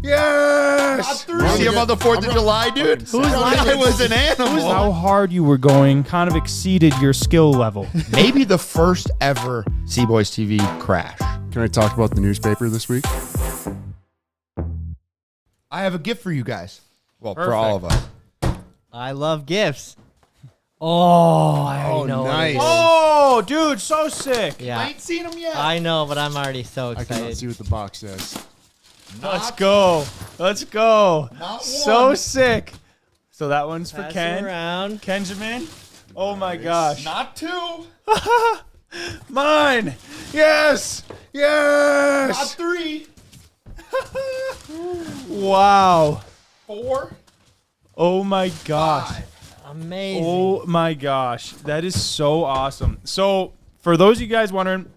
Yes! You see him on the 4th of July, dude? That was an animal. How hard you were going kind of exceeded your skill level. Maybe the first ever CboysTV crash. Can I talk about the newspaper this week? I have a gift for you guys. Well, Perfect. for all of us. I love gifts. Oh, I already know what it is. Oh, dude, so sick. Yeah. I ain't seen him yet. I know, but I'm already so I cannot excited. see what the box says. Let's go. Let's go. Not So one. sick. So that one's for Pass Ken. it around. Kenjamin. Oh my gosh. Not 2. Mine. Yes. Yes. Not 3. Wow. 4. Oh my gosh. 5. Amazing. Oh my gosh. That is so awesome. So, for those of you guys wondering,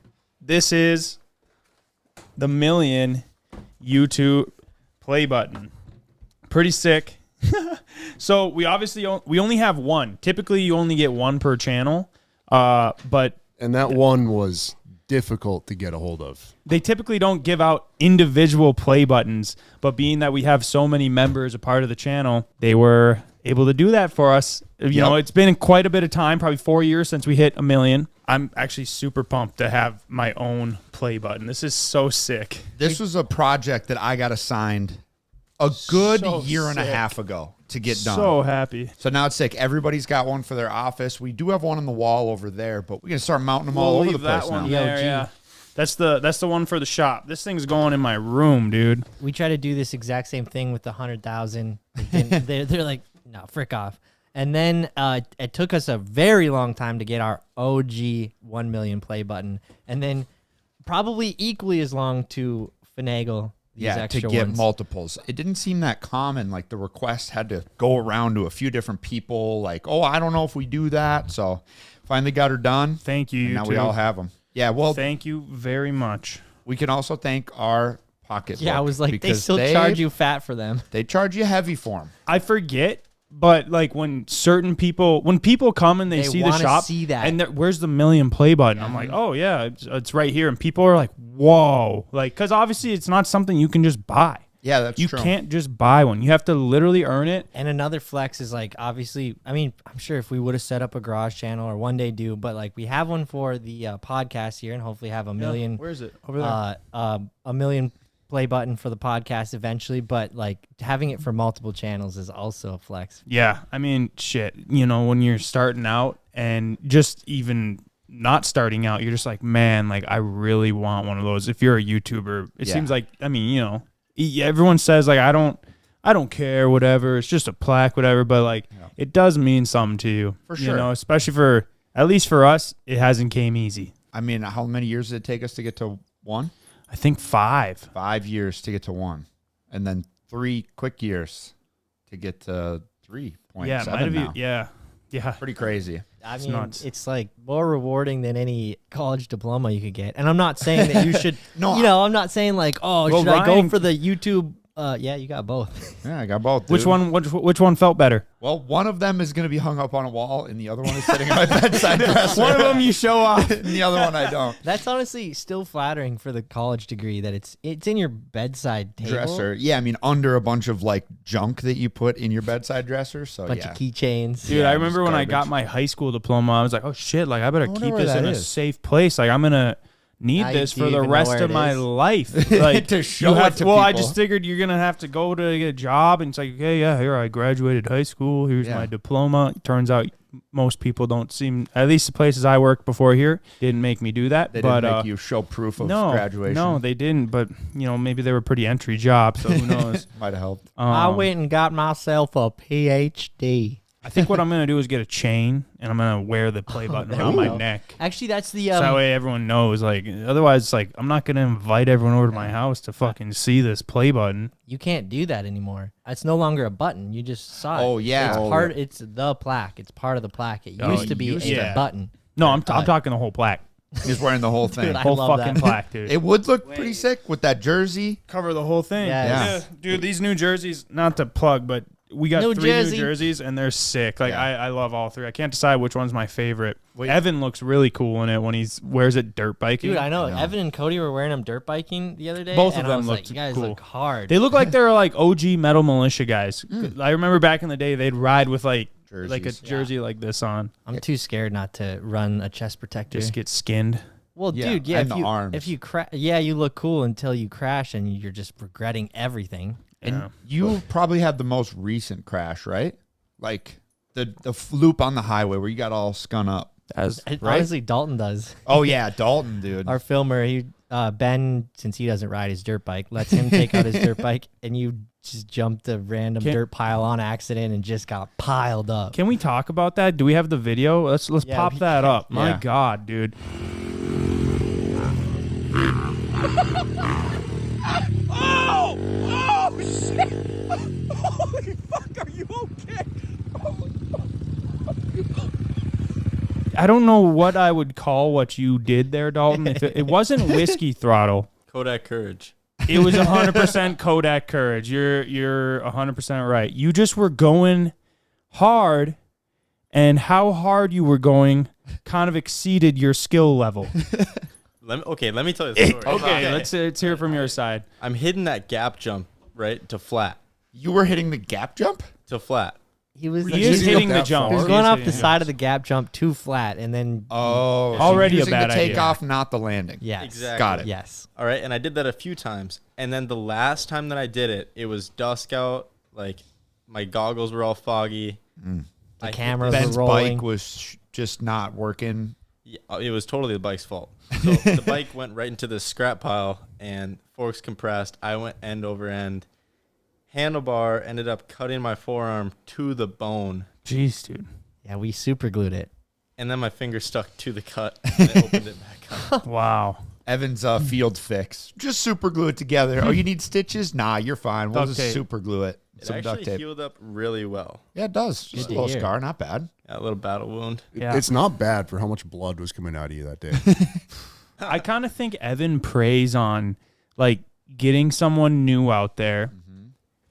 this is the million YouTube play button. Pretty sick. So, we obviously we only have one. Typically, you only get one per channel. But And that one was difficult to get a hold of. they typically don't give out individual play buttons, but being that we have so many members a part of the channel, they were able to do that for us. You know, it's been quite a bit of time, probably 4 years since we hit 1 million. I'm actually super pumped to have my own play button. This is so sick. This was a project that I got assigned a good So year and a sick. half ago to get done. So happy. So now it's sick. Everybody's got one for their office. We do have one on the wall over there, but we're gonna start mounting them all We'll over leave the place that one now. there, yeah. That's the one for the shop. This thing's going in my room, dude. We try to do this exact same thing with the 100,000. They're like, no, frick off. And then it took us a very long time to get our OG 1 million play button, and then probably equally as long to finagle these Yeah, to extra get ones. multiples. It didn't seem that common. Like the request had to go around to a few different people. Like, oh, I don't know if we do that. So finally got her done. Thank you. And now YouTube. we all have them. Yeah, well, Thank you very much. we can also thank our pocketbook. Yeah, I was like, they because still charge you fat for them. They charge you heavy for them. I forget, but like when people come and they see the wanna shop, see that. and where's the million play button? I'm like, oh yeah, it's right here, and people are like, whoa, like because obviously it's not something you can just buy. Yeah, that's You true. can't just buy one. You have to literally earn it. And another flex is like, obviously, I mean, I'm sure if we would have set up a garage channel or one day do, but like we have one for the podcast here and hopefully have a million, Where is it? Over there. a million play button for the podcast eventually. But like having it for multiple channels is also a flex. Yeah, I mean, shit. You know, when you're starting out and just even not starting out, you're just like, man, like I really want one of those. If you're a YouTuber, it Yeah. seems like, I mean, you know, everyone says like I don't care, whatever. It's just a plaque, whatever. But like, it does mean something to you, For You sure. know, especially for at least for us, it hasn't came easy. I mean, how many years did it take us to get to 1? I think 5. 5 years to get to 1. And then 3 quick years to get to 3.7 Yeah, it might have. now. Yeah. Pretty crazy. I It's mean, nuts. it's like more rewarding than any college diploma you could get. And I'm not saying that you should, No, I'm not saying like, oh, Well, should I go Ryan- for the YouTube? Yeah, you got both. Yeah, I got both. Which dude. one? Which one felt better? Well, one of them is going to be hung up on a wall, and the other one is sitting on my bedside dresser. One of them you show off. and the other one I don't. That's honestly still flattering for the college degree that it's in your bedside table. Dresser. Yeah, I mean, under a bunch of like junk that you put in your bedside dresser. So Bunch yeah. of keychains. Dude, Yeah, I it remember was when I garbage. got my high school diploma, I was like, oh shit, like I better wonder keep where this in that a is. safe place. Like I'm gonna need Now this you for the even know rest where of it my is. life. Like To show you have it to well, I people. just figured you're gonna have to go to get a job, and it's like, okay, yeah, here I graduated high school. Here's Yeah. my diploma. Turns out most people don't seem, at least the places I worked before here, didn't make me do that. They but didn't make you show proof of no, graduation. no, they didn't. But you know, maybe they were pretty entry jobs, so who knows? Might have helped. I went and got myself a PhD. I think what I'm gonna do is get a chain, and I'm gonna wear the play button there around you my go. neck. Actually, that's the So that way everyone knows. Like, otherwise, it's like I'm not gonna invite everyone over to my house to fucking see this play button. you can't do that anymore. It's no longer a button. You just saw it. Oh, yeah. It's Oh, part. It's the plaque. It's part of the plaque. It Oh, used to be used a to. button. No, I'm talking the whole plaque, He's wearing the whole thing. Dude, I whole love fucking that. plaque, dude. It would look pretty sick with that jersey. Cover the whole thing. Yes. Yeah. Yeah, dude. These new jerseys, not to plug, but We got New 3 Jersey. New Jerseys, and they're sick. Like, Yeah. I love all 3. I can't decide which one's my favorite. Wait. Evan looks really cool in it when he's wears it dirt biking. Dude, I know. I know. Evan and Cody were wearing them dirt biking the other day. Both of and them I was like, looked you guys cool. look hard. They look like they're like OG Metal Militia guys. I remember back in the day, they'd ride with like a Jerseys. jersey like this on. I'm too scared not to run a chest protector. Just get skinned. Well, Yeah, dude, yeah. and If the you, arms. if you you look cool until you crash and you're just regretting everything. And Yeah. you probably have the most recent crash, right? Like the loop on the highway where you got all scun up. As Right? Honestly, Dalton does. Oh yeah, Dalton, dude. Our filmer, Ben, since he doesn't ride his dirt bike, lets him take out his dirt bike, and you just jumped a random Can- dirt pile on accident and just got piled up. Can we talk about that? Do we have the video? Let's Yeah, pop we that can. up. My Yeah. God, dude. Oh! Oh, shit! Holy fuck, are you okay? I don't know what I would call what you did there, Dalton. If it wasn't whiskey throttle. Kodak Courage. It was 100% Kodak Courage. You're 100% right. You just were going hard, and how hard you were going kind of exceeded your skill level. Let me tell you the story. Okay, let's hear it from your side. I'm hitting that gap jump, right, to flat. You were hitting the gap jump? To flat. He was, He is hitting the that jump. far? he was He going is off hitting the the side jump. of the gap jump too flat, and then Oh, Already a using bad the idea. takeoff, not the landing. yes, Exactly. Got it. yes. All right, and I did that a few times. And then the last time that I did it, it was dusk out. Like, my goggles were all foggy. The I hit cameras Ben's were rolling. bike was just not working. Yeah, it was totally the bike's fault. So the bike went right into the scrap pile, and forks compressed. I went end over end. Handlebar ended up cutting my forearm to the bone, Jeez, dude. Yeah, we super glued it. and then my finger stuck to the cut, and I opened it back up. Wow. Evan's field fix. Just super glue it together. Oh, you need stitches? Nah, you're fine. We'll Duct just tape. super glue it. It Some duct actually tape. healed up really well. Yeah, it does. Just a to little hear. scar, not bad. Yeah, a little battle wound. Yeah. It's not bad for how much blood was coming out of you that day. I kind of think Evan preys on like getting someone new out there.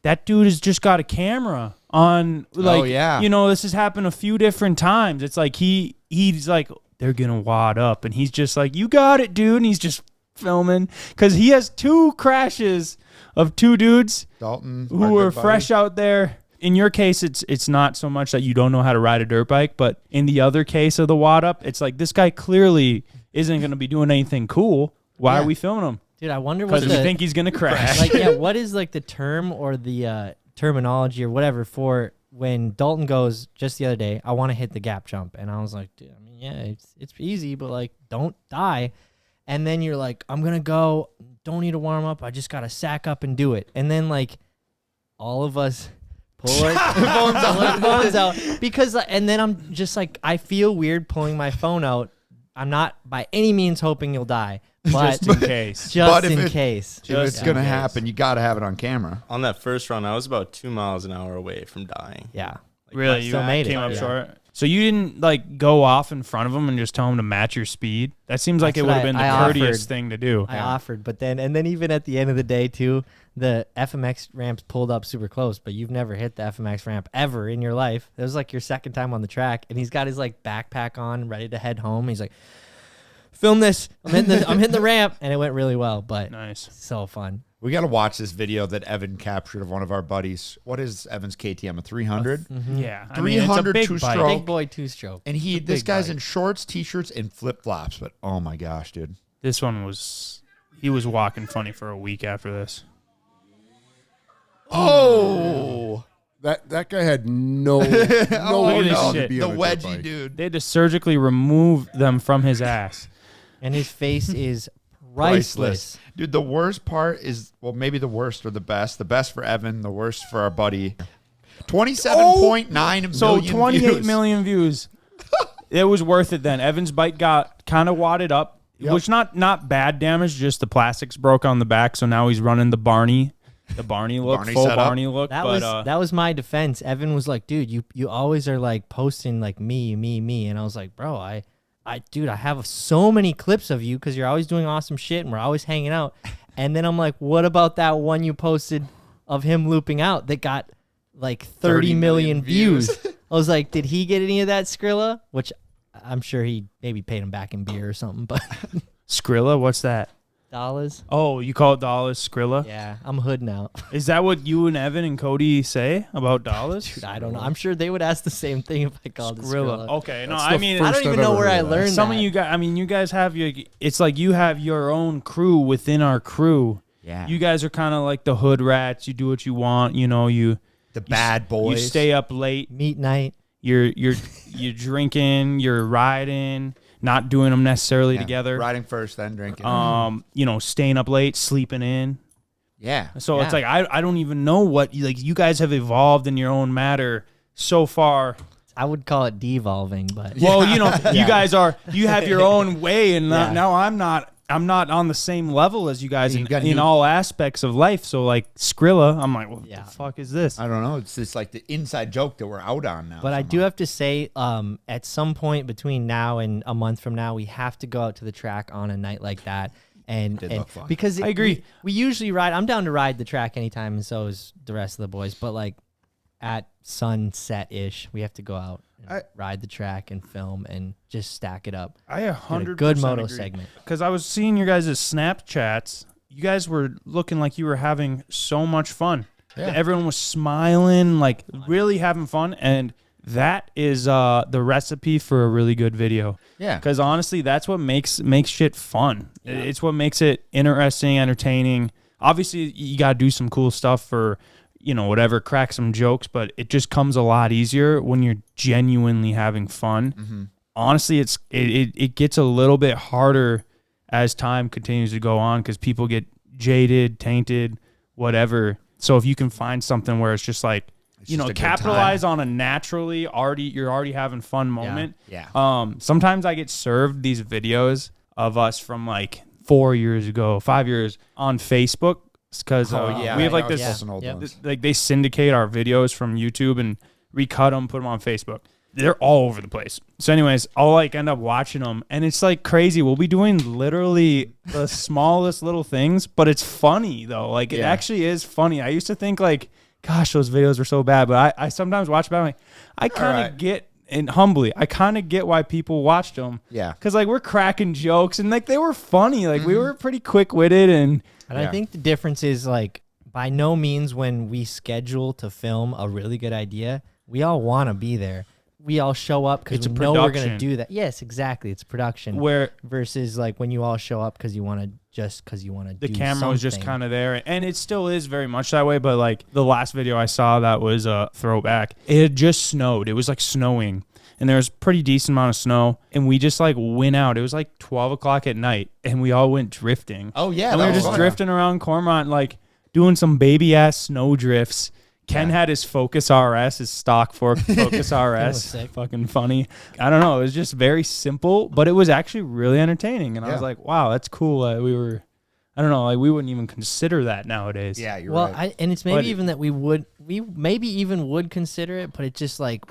That dude has just got a camera on. Like, yeah. you know, this has happened a few different times. It's like he's like, they're gonna wad up, and he's just like, you got it, dude. And he's just filming because he has 2 crashes of 2 dudes Dalton, our who good are buddy. fresh out there. In your case, it's not so much that you don't know how to ride a dirt bike, but in the other case of the wad up, it's like this guy clearly isn't going to be doing anything cool. Why Yeah. are we filming him? Dude, I wonder what Because we the think he's going to crash. like. Yeah, what is like the term or the terminology or whatever for when Dalton goes just the other day? I want to hit the gap jump, and I was like, dude, I mean, yeah, it's easy, but like, don't die. And then you're like, I'm gonna go. Don't need to warm up. I just gotta sack up and do it. And then like, all of us pull our phones out because, and then I'm just like, I feel weird pulling my phone out. I'm not by any means hoping you'll die, but Just in case. But if in it- case. If it's Just going to in case. happen, you got to have it on camera. On that first run, I was about 2 miles an hour away from dying. Yeah. Really? You still made it. came up Yeah. short? So you didn't like go off in front of him and just tell him to match your speed? That seems like That's it what would have been the I courteous offered. thing to do. I offered, but then even at the end of the day too, the FMX ramps pulled up super close, but you've never hit the FMX ramp ever in your life. It was like your second time on the track, and he's got his like backpack on, ready to head home. He's like, "Film this. I'm hitting the ramp," and it went really well. But Nice. so fun. We got to watch this video that Evan captured of one of our buddies. What is Evan's KTM? A 300? Yeah. I mean, it's a 300 big two-stroke. bike. Big boy 2-stroke. And this big guy's bike. in shorts, t-shirts, and flip-flops. But oh my gosh, dude. This one he was walking funny for a week after this. Oh, That guy had no Look at this reason shit. to be the on a dirt wedgie, bike. dude. They had to surgically remove them from his ass. And his face is priceless. Dude, the worst part is, well, maybe the worst or the best. The best for Evan, the worst for our buddy. 27.9 million So 28 views. million views. It was worth it then. Evan's bike got kind of wadded up, which not bad damage, just the plastics broke on the back. So now he's running the Barney look, Barney full setup. Barney look. That but, was my defense. Evan was like, dude, you always are like posting like me, and I was like, bro, I have so many clips of you because you're always doing awesome shit and we're always hanging out. And then I'm like, what about that one you posted of him looping out that got like 30 million views. I was like, did he get any of that Skrilla? Which I'm sure he maybe paid him back in beer or something, but Skrilla, what's that? dollars. Oh, you call it dollars, Skrilla? Yeah, I'm hooding out. Is that what you and Evan and Cody say about dollars? Dude, I don't know. I'm sure they would ask the same thing if I called it Skrilla. Okay, no, That's I the mean, first I don't even I've know ever where I heard of that. learned some that. of you guys, I mean, you guys have your, it's like you have your own crew within our crew. Yeah. You guys are kind of like the hood rats. You do what you want. You know, you The bad boys. You stay up late. Meat night. You're drinking. You're riding. Not doing them necessarily Yeah. together. Riding first, then drinking. You know, staying up late, sleeping in. yeah. So Yeah. it's like I don't even know what like you guys have evolved in your own matter so far. I would call it devolving, but Well, you know, you Yeah. guys you have your own way, and Yeah. now I'm not on the same level as you guys You got in new- all aspects of life. So like Skrilla, I'm like, what Yeah. the fuck is this? I don't know. It's just like the inside joke that we're out on now. But I do somehow. have to say, at some point between now and a month from now, we have to go out to the track on a night like that. And look fun. because I agree. we usually ride. I'm down to ride the track anytime, and so is the rest of the boys. But like at sunset ish, we have to go out and ride the track and film and just stack it up. I Get a 100% good moto agree. segment. Because I was seeing your guys' Snapchats. You guys were looking like you were having so much fun. Yeah. Everyone was smiling, like really having fun, and that is the recipe for a really good video. Yeah. Because honestly, that's what makes shit fun. It's what makes it interesting, entertaining. Obviously, you got to do some cool stuff for, you know, whatever, crack some jokes, but it just comes a lot easier when you're genuinely having fun. Mm-hmm. Honestly, it gets a little bit harder as time continues to go on because people get jaded, tainted, whatever. So if you can find something where it's just like, you just know, a good capitalize time. on a naturally you're already having fun moment. Yeah. Sometimes I get served these videos of us from like 4 years ago, 5 years on Facebook because we have like this, Those old Yeah. ones. like they syndicate our videos from YouTube and recut them, put them on Facebook. They're all over the place. So anyways, I'll like end up watching them and it's like crazy. We'll be doing literally the smallest little things, but it's funny though. Like it Yeah. actually is funny. I used to think like, gosh, those videos were so bad, but I sometimes watch them. I'm like, I kind of right. get, and humbly, I kind of get why people watched them. Yeah. Cause like we're cracking jokes and like they were funny. Like we were pretty quick witted and And Yeah. I think the difference is like by no means when we schedule to film a really good idea, we all want to be there. We all show up because It's we a know we're going to production. do that. Yes, exactly. It's production. where Versus like when you all show up because you want to the do camera was just something. kind of there, and it still is very much that way. But like the last video I saw that was a throwback, it had just snowed. It was like snowing, and there was a pretty decent amount of snow, and we just like went out. It was like 12 o'clock at night, and we all went drifting. Oh, yeah. and we that were was just fun. drifting around Cormont, like doing some baby ass snow drifts. Ken Yeah. had his Focus RS, his stock Focus RS. sick. Fucking funny. I don't know. It was just very simple, but it was actually really entertaining. And I was Yeah. like, wow, that's cool. We were, I don't know, like we wouldn't even consider that nowadays. Yeah, you're Well, right. and it's maybe But- even that we maybe even would consider it, but it's just like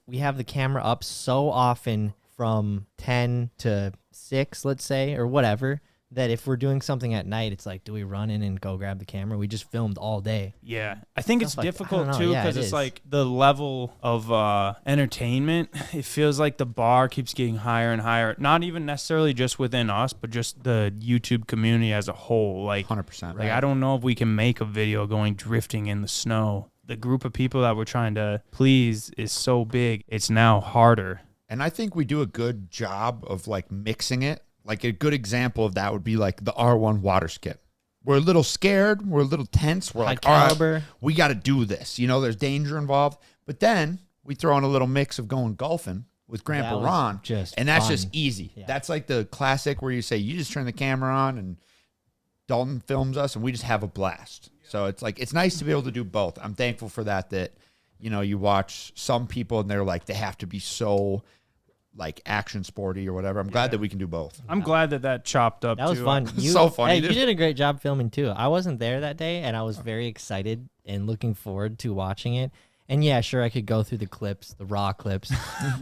we have the camera up so often from 10 to 6, let's say, or whatever, that if we're doing something at night, it's like, do we run in and go grab the camera? We just filmed all day. Yeah. I think it's Stuff like that. I difficult don't know. too Yeah, because it it's is. like the level of entertainment. It feels like the bar keeps getting higher and higher. Not even necessarily just within us, but just the YouTube community as a whole. Like 100%. Like I don't know if we can make a video going drifting in the snow. The group of people that we're trying to please is so big. It's now harder. And I think we do a good job of like mixing it. Like a good example of that would be like the R1 water skip. We're a little scared. We're a little tense. We're High like, all right, caliber. we got to do this. You know, there's danger involved. But then we throw in a little mix of going golfing with Grandpa was Ron. just and that's fun. just easy. Yeah. That's like the classic where you say, you just turn the camera on and Dalton films us and we just have a blast. So it's like, it's nice to be able to do both. I'm thankful for that, you know, you watch some people and they're like, they have to be so like action sporty or whatever. I'm glad that we can do both. I'm glad that chopped up That was too. fun. So funny, Hey, dude. you did a great job filming too. I wasn't there that day, and I was very excited and looking forward to watching it. And yeah, sure, I could go through the clips, the raw clips,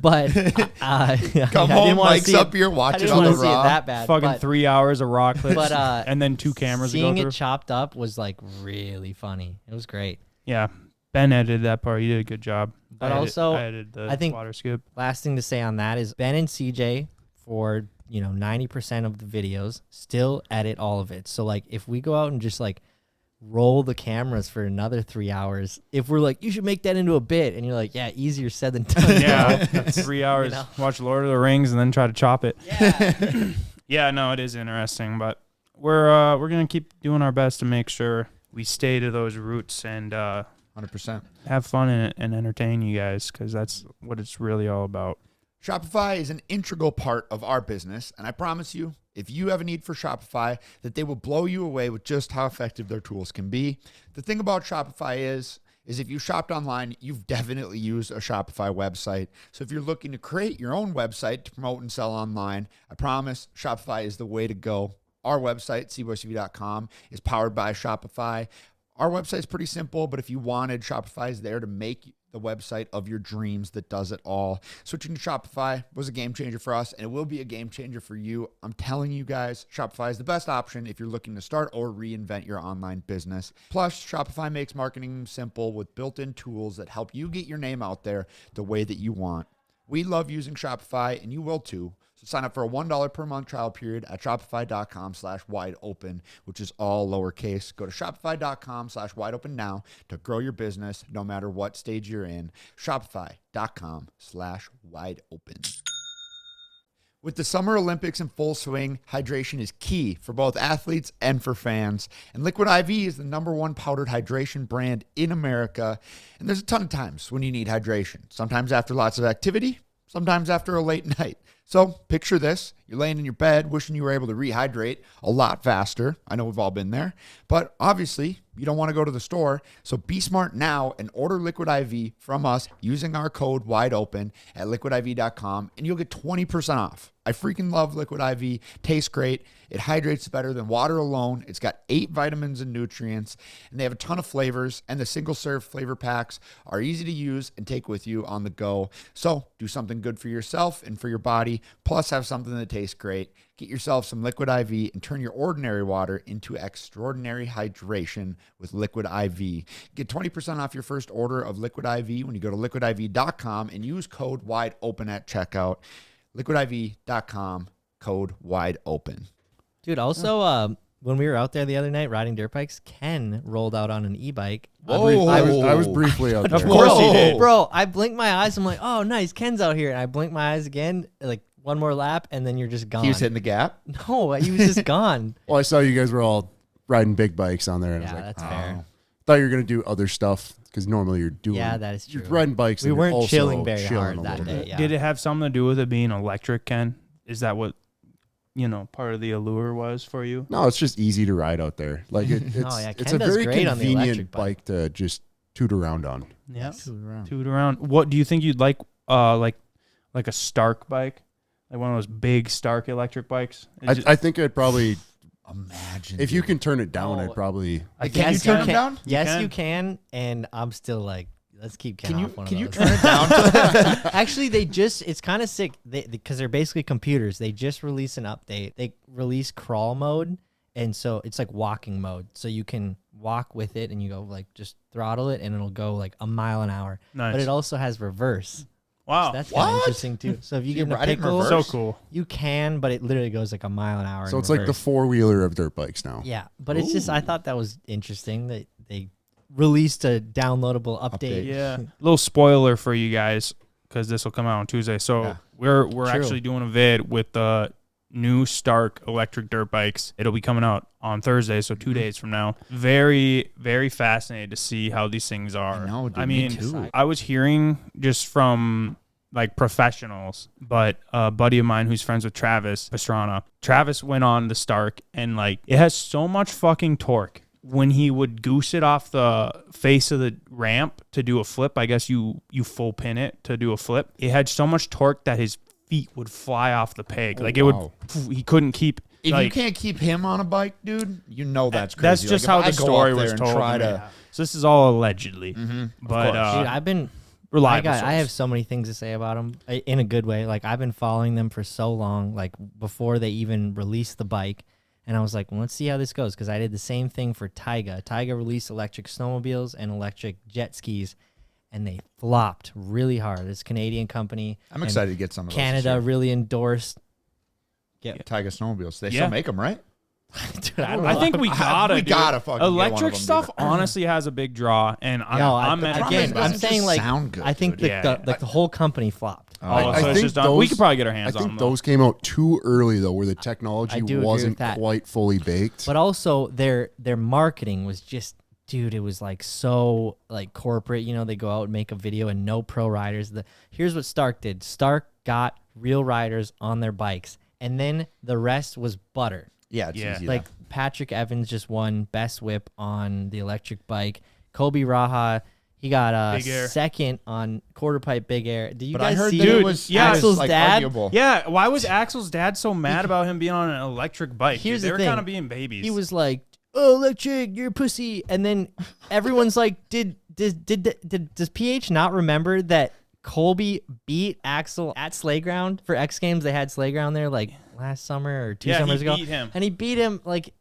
but Come I didn't home, wanna mics see up it. here, I watch it didn't on want the to see it raw. that bad. Fucking but, 3 hours of raw clips but and then 2 cameras to seeing go it through. chopped up was like really funny. It was great. Yeah. Ben edited that part. He did a good job. But also, I edited the I think water skip. last thing to say on that is Ben and CJ for 90% of the videos still edit all of it. So like if we go out and just like roll the cameras for another 3 hours, if we're like, you should make that into a bit, and you're like, yeah, easier said than done. Yeah, 3 hours. Watch Lord of the Rings and then try to chop it. Yeah. Yeah, no, it is interesting, but we're gonna keep doing our best to make sure we stay to those roots and 100%. have fun in it and entertain you guys, because that's what it's really all about. Shopify is an integral part of our business, and I promise you, if you have a need for Shopify, that they will blow you away with just how effective their tools can be. The thing about Shopify is if you shopped online, you've definitely used a Shopify website. So if you're looking to create your own website to promote and sell online, I promise Shopify is the way to go. Our website, CboysTV.com, is powered by Shopify. Our website's pretty simple, but if you wanted, Shopify is there to make the website of your dreams that does it all. Switching to Shopify was a game changer for us, and it will be a game changer for you. I'm telling you guys, Shopify is the best option if you're looking to start or reinvent your online business. Plus, Shopify makes marketing simple with built-in tools that help you get your name out there the way that you want. We love using Shopify, and you will too. So sign up for a $1 per month trial period at shopify.com/wideopen, which is all lowercase. Go to shopify.com/wideopen now to grow your business no matter what stage you're in. Shopify.com/wideopen. With the Summer Olympics in full swing, hydration is key for both athletes and for fans. And Liquid IV is the #1 powdered hydration brand in America. And there's a ton of times when you need hydration. Sometimes after lots of activity, sometimes after a late night. So picture this. You're laying in your bed wishing you were able to rehydrate a lot faster. I know we've all been there. But obviously, you don't want to go to the store. So be smart now and order Liquid IV from us using our code WIDEOPEN at liquidiv.com, and you'll get 20% off. I freaking love Liquid IV. Tastes great. It hydrates better than water alone. It's got 8 vitamins and nutrients, and they have a ton of flavors, and the single-serve flavor packs are easy to use and take with you on the go. So do something good for yourself and for your body, plus have something that tastes great. Get yourself some Liquid IV and turn your ordinary water into extraordinary hydration with Liquid IV. Get 20% off your first order of Liquid IV when you go to liquidiv.com and use code WIDEOPEN at checkout. liquidiv.com, code WIDEOPEN. Dude, also, when we were out there the other night riding dirt bikes, Ken rolled out on an e-bike. I was briefly out there. Of course he did. Bro, I blinked my eyes. I'm like, oh, nice, Ken's out here. And I blinked my eyes again, like one more lap, and then you're just gone. He was hitting the gap. No, he was just gone. Well, I saw you guys were all riding big bikes on there, and I Yeah, was like, that's fair. thought you were gonna do other stuff because normally you're doing. Yeah, that is You're true. riding bikes. We and you're weren't also chilling very chilling hard a that little day. bit. Yeah. Did it have something to do with it being electric, Ken? Is that what, part of the allure was for you? No, it's just easy to ride out there. Like it's yeah, it's Ken a does very great on the convenient electric bike. to just toot around on. Yeah. Around. Toot around. What do you think you'd like a Stark bike? Like one of those big Stark electric bikes? I think I'd probably, Imagine. if you can turn it down, Oh. I'd probably. Can you turn them down? Yes, can. you can. And I'm still like, let's keep Ken off one Can of you those. turn it down? Actually, it's kind of sick because they're basically computers. They just released an update. They release crawl mode, and so it's like walking mode. So you can walk with it, and you go like just throttle it, and it'll go like a mile an hour. Nice. But it also has reverse. Wow. So that's kind of What? interesting too. So if you So get you in a ride it in pickle, reverse? so cool. you can, but it literally goes like a mile an hour. So in it's like the reverse. 4-wheeler of dirt bikes now. Yeah, but it's just I thought that was interesting that they released a downloadable update. Yeah. Little spoiler for you guys, because this will come out on Tuesday. So Yeah. we're actually doing a vid with the new Stark electric dirt bikes. It'll be coming out on Thursday, so 2 days from now. Very, very fascinated to see how these things are. I know, dude, me too. I was hearing just from like professionals, but a buddy of mine who's friends with Travis Pastrana. Travis went on the Stark, and like it has so much fucking torque. When he would goose it off the face of the ramp to do a flip, I guess you full pin it to do a flip. It had so much torque that his feet would fly off the peg. Like it wow. would, he couldn't keep. If like, you can't keep him on a bike, dude, you know that's crazy. that's just Like, how if I the go story up there was and told. try to me. to- So this is all allegedly, but Dude, I've been reliable. I have source. so many things to say about them in a good way. Like I've been following them for so long, like before they even released the bike, And I was like, well, let's see how this goes, because I did the same thing for Taiga. Taiga released electric snowmobiles and electric jet skis, and they flopped really hard. It's a Canadian company. I'm excited to get some of those. Canada really endorsed. Tiger snowmobiles. They Yeah. still make them, right? Dude, I don't know. I think we gotta. We dude. gotta fucking get one of Electric them, stuff dude. honestly has a big draw, and I'm again, I'm saying like sound good, I think dude. the whole company flopped. Oh, I so it's think just done. We those- could probably get our I hands on think them. though. those came out too early though, where the I technology do agree wasn't with that. quite fully baked. But also their marketing was just, dude, it was like so like corporate. You know, they go out and make a video and no pro riders. Here's what Stark did. Stark got real riders on their bikes, and then the rest was butter. Yeah, it's Yeah. easy. Like though. Patrick Evans just won best whip on the electric bike. Kobe Raha, he got a Big Air. second on quarter pipe big air. Do you But I guys heard see that Dude, it was yeah, Axel's like dad? arguable. Yeah, why was Axel's dad so mad about him being on an electric bike? Here's Dude, they the were thing. kind of being babies. He was like, "Oh, electric, you're a pussy," and then everyone's like, does PH not remember that Colby beat Axel at Slayground for X Games? They had Slayground there like last summer or two Yeah, he summers ago, beat him. and he beat him like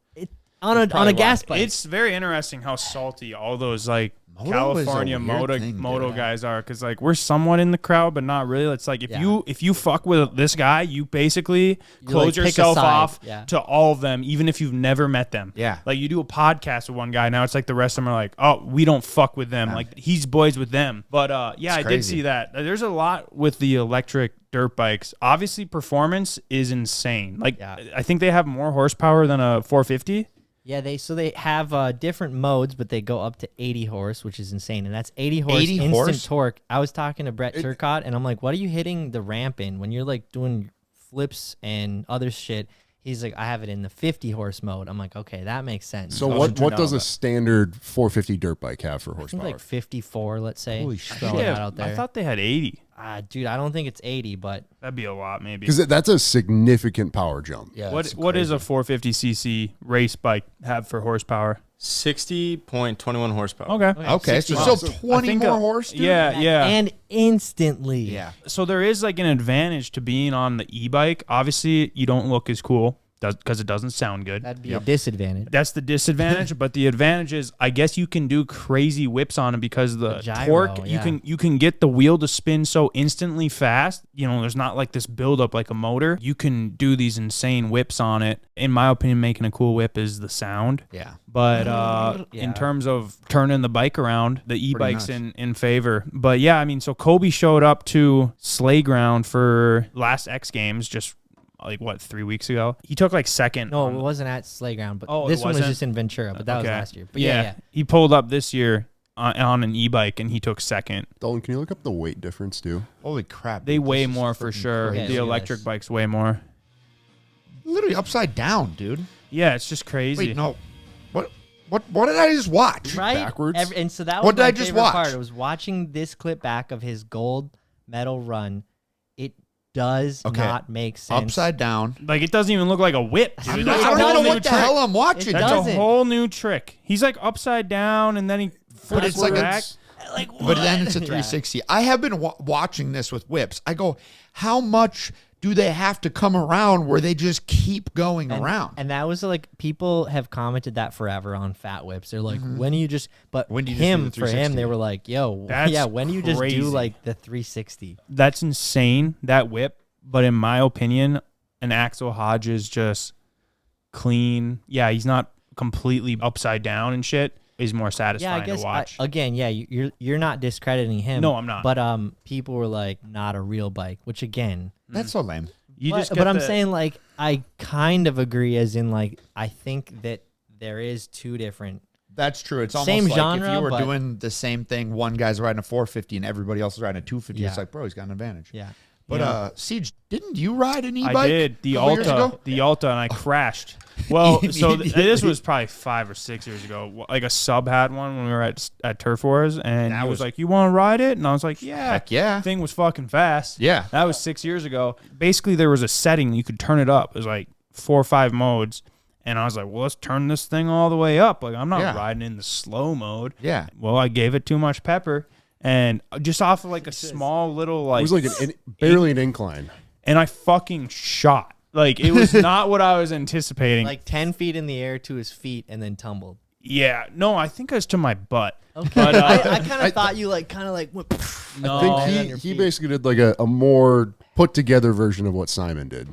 on a probably gas why. bike. It's very interesting how salty all those like Moto is a California weird moto thing, moto dude. guys are, because like we're somewhat in the crowd, but not really. It's like if you fuck with this guy, you basically close like, pick a yourself side. off Yeah. to all of them, even if you've never met them. Yeah. like you do a podcast with one guy, now it's like the rest of them are like, oh, we don't fuck with them. Like he's boys with them. But yeah, I did crazy. see that. There's a lot with the electric dirt bikes. Obviously, performance is insane. Like Yeah. I think they have more horsepower than a 450. Yeah, they have different modes, but they go up to 80 horse, which is insane, and that's 80 horse 80 instant horse? torque. I was talking to Brett Turcotte, and I'm like, "What are you hitting the ramp in when you're like doing flips and other shit?" He's like, "I have it in the 50 horse mode." I'm like, "Okay, that makes sense." So I what wasn't turned does on a that. standard 450 dirt bike have for I think horsepower? like 54, let's say. Holy Throwing shit. that out there. I thought they had 80. Dude, I don't think it's 80, but That'd be a lot, maybe. Because that's a significant power jump. Yeah, What it's what is crazy. a 450cc race bike have for horsepower? 60.21 horsepower. Okay. Okay, so 60 still bucks. 20 I think, more horse, dude? Yeah, yeah. and instantly. Yeah. So there is like an advantage to being on the e-bike. Obviously, you don't look as cool because it doesn't sound good. That'd be a disadvantage. That's the disadvantage, but the advantage is I guess you can do crazy whips on it because the gyro, torque yeah. you can get the wheel to spin so instantly fast. You know, there's not like this buildup like a motor. You can do these insane whips on it. In my opinion, making a cool whip is the sound. Yeah. But Yeah. in terms of turning the bike around, the e-bike's nice. in favor. But yeah, I mean, so Kobe showed up to Slayground for last X Games just like what 3 weeks ago. He took like second. No, on- it wasn't at Slayground, but Oh, it this one was wasn't? just in Ventura, but that was Okay. last year. But yeah. He pulled up this year on an e-bike and he took second. Dolan, can you look up the weight difference too? Holy crap. They dude, weigh this is more for freaking sure. crazy. Yeah, The look at electric this. bikes weigh more. Literally upside down, dude. Yeah, it's just crazy. Wait, no. What did I just watch? Right? backwards? And so that was What did my I just favorite watch? part. It was watching this clip back of his gold medal run. It does Okay. not make sense. Upside down. Like it doesn't even look like a whip, dude. I That's a don't whole even know new what the trick. hell I'm watching. It That's doesn't. a whole new trick. He's like upside down and then he But it's like back. Like, But then it's a Yeah. 360. I have been watching this with whips. I go, how much do they have to come around where they just keep going around? And that was like, people have commented that forever on fat whips. They're like, when do you just, but When do you just do him, the for him, 360? they were like, yo, That's yeah, when do you just crazy. do like the 360? That's insane, that whip. But in my opinion, an Axel Hodge is just clean. Yeah, he's not completely upside down and shit. He's more Yeah, satisfying I guess, to watch. again, yeah, you're not discrediting him. No, I'm not. But people were like, not a real bike, which again, That's so lame. you but, just get but I'm the- saying like, I kind of agree as in like, I think that there is two different. That's true. It's almost Same like if genre, you were but- doing the same thing, one guy's riding a 450 and everybody else is riding a 250. It's Yeah. like, bro, he's got an advantage. Yeah. But Siege, didn't you ride an e-bike? I did the a couple years Alta, ago? the Alta, and I crashed. Well, so Immediately. this was probably 5 or 6 years ago. Like a sub had one when we were at Turf Wars, and That he was was- like, "You want to ride it?" And I was like, "Yeah." Heck yeah. Thing was fucking fast. Yeah. That was 6 years ago. Basically, there was a setting you could turn it up. It was like 4 or 5 modes, and I was like, "Well, let's turn this thing all the way up." Like I'm not Yeah. riding in the slow mode. Yeah. Well, I gave it too much pepper. And just off of like a small little like, It was like barely an incline. and I fucking shot. Like, it was not what I was anticipating. Like 10 feet in the air to his feet and then tumbled. Yeah, no, I think it was to my butt. Okay. But, I kind of thought you like kind of like went. No. I think he basically did like a more put together version of what Simon did.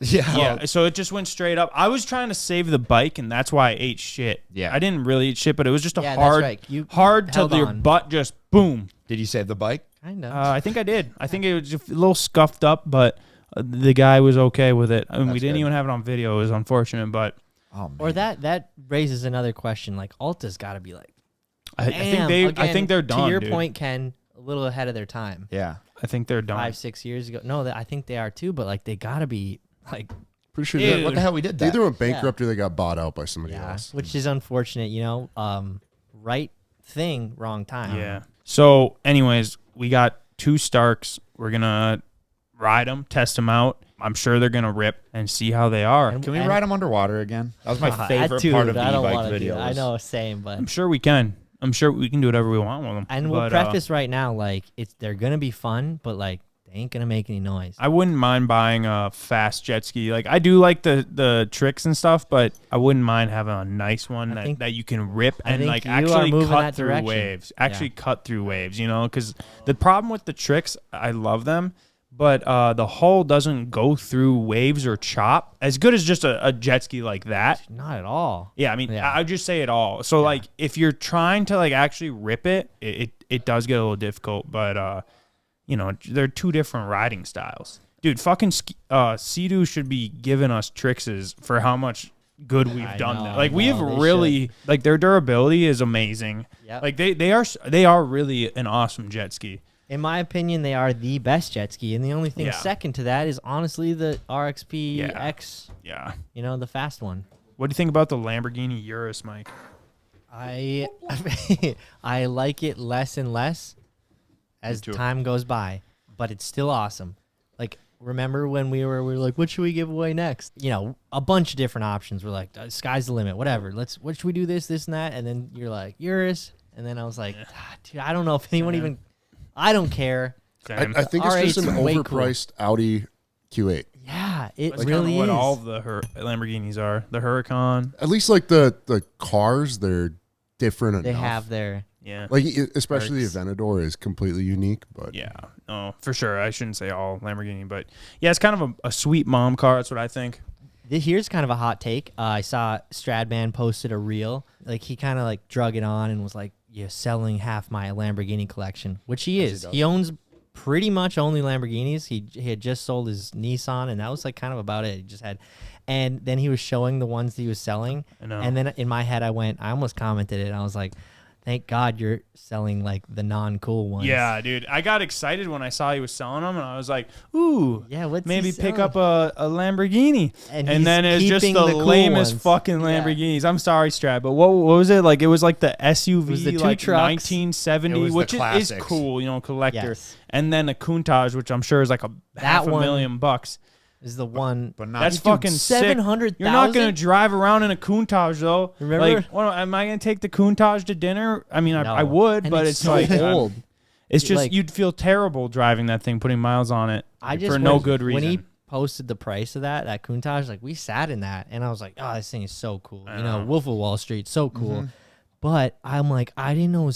Yeah, so it just went straight up. I was trying to save the bike, and that's why I ate shit. Yeah. I didn't really eat shit, but it was just a Yeah, that's hard, right. You hard till held your on. butt just boom. Did you save the bike? Kind of. I think I did. I think it was just a little scuffed up, but the guy was okay with it. I mean, we That's didn't good. even have it on video. It was unfortunate, but Oh man. Or that raises another question. Like Alta's got to be like. I think they're done. To your dude. point, Ken, a little ahead of their time. Yeah. I think they're done. 5-6 years ago. No, I think they are too. But like they got to be like. Pretty sure Dude. What the hell we did they that? either went bankrupt or they got bought out by somebody Yeah, else. which is unfortunate. You know, right thing, wrong time. Yeah. So, anyways, we got 2 Starks. We're gonna ride them, test them out. I'm sure they're gonna rip and see how they are. And- Can we ride them underwater again? That was my That favorite too, part of the I don't e-bike wanna do video. that. I know, same, but I'm sure we can. I'm sure we can do whatever we want with them. and we'll But, preface right now, like they're gonna be fun, but like they ain't gonna make any noise. I wouldn't mind buying a fast jet ski. Like, I do like the tricks and stuff, but I wouldn't mind having a nice one I think- that you can rip I and think like you are actually moving cut that through direction. waves. Yeah. Actually cut through waves, you know? Because the problem with the tricks, I love them, but the hull doesn't go through waves or chop as good as just a jet ski like that. Not at all. Yeah, I mean, Yeah. I'd just say it all. So, like, if you're trying to, like, actually rip it, it does get a little difficult. But, you know, they're 2 different riding styles. Dude, fucking Sea-Doo should be giving us trickses for how much good we've I done. know, That. Like, we I have know, they really, like, their durability is amazing. Yep. Like, they are really an awesome jet ski. In my opinion, they are the best jet ski, and the only thing Yeah. second to that is honestly the RXP Yeah. X. Yeah. You know, the fast one. What do you think about the Lamborghini Urus, Mike? I I like it less and less as too. time goes by, but it's still awesome. Like, remember when we were like, what should we give away next? You know, a bunch of different options. We're like, sky's the limit, whatever. What should we do? This, and that. And then you're like, Urus. And then I was like, dude, I don't know if anyone even, I don't care. Same. I think it's just an R8's way cool. overpriced Audi Q8. Yeah, it That's really kinda what is. all of the Lamborghinis are. The Huracan. At least like the cars, they're different They enough. have their, Yeah. like especially Perks. the Aventador is completely unique, but Yeah, no, for sure. I shouldn't say all Lamborghini, but yeah, it's kind of a sweet mom car. That's what I think. here's kind of a hot take. I saw Stradman posted a reel. Like, he kind of like drug it on and was like, yeah, selling half my Lamborghini collection, which he is. He owns pretty much only Lamborghinis. He had just sold his Nissan, and that was like kind of about it. He just had, and then he was showing the ones that he was selling. I know. And then in my head, I almost commented it. And I was like, thank God you're selling like the non-cool ones. Yeah, dude. I got excited when I saw he was selling them, and I was like, ooh, Yeah, what's he maybe pick selling? up a Lamborghini. And And he's then it's just keeping the the cool lamest ones. fucking Yeah. Lamborghinis. I'm sorry, Strad, but what was it? Like, it was like the SUV, It was the two like trucks. 1970, It was the which is classics. cool, you know, collector. Yes. And then a Countach, which I'm sure is like half a one- million bucks. Is the one. But not That's Dude, fucking sick. 700,000? You're not gonna drive around in a Countach though. Remember? Like, what, am I gonna take the Countach to dinner? I mean, I No. would, And but it's it's so like old. It's just Like- you'd feel terrible driving that thing, putting miles on it I just for no when- good reason. When he posted the price of that Countach, like we sat in that, and I was like, oh, this thing is so cool. I You know, know. Wolf of Wall Street, so cool. But I'm like, I didn't know it was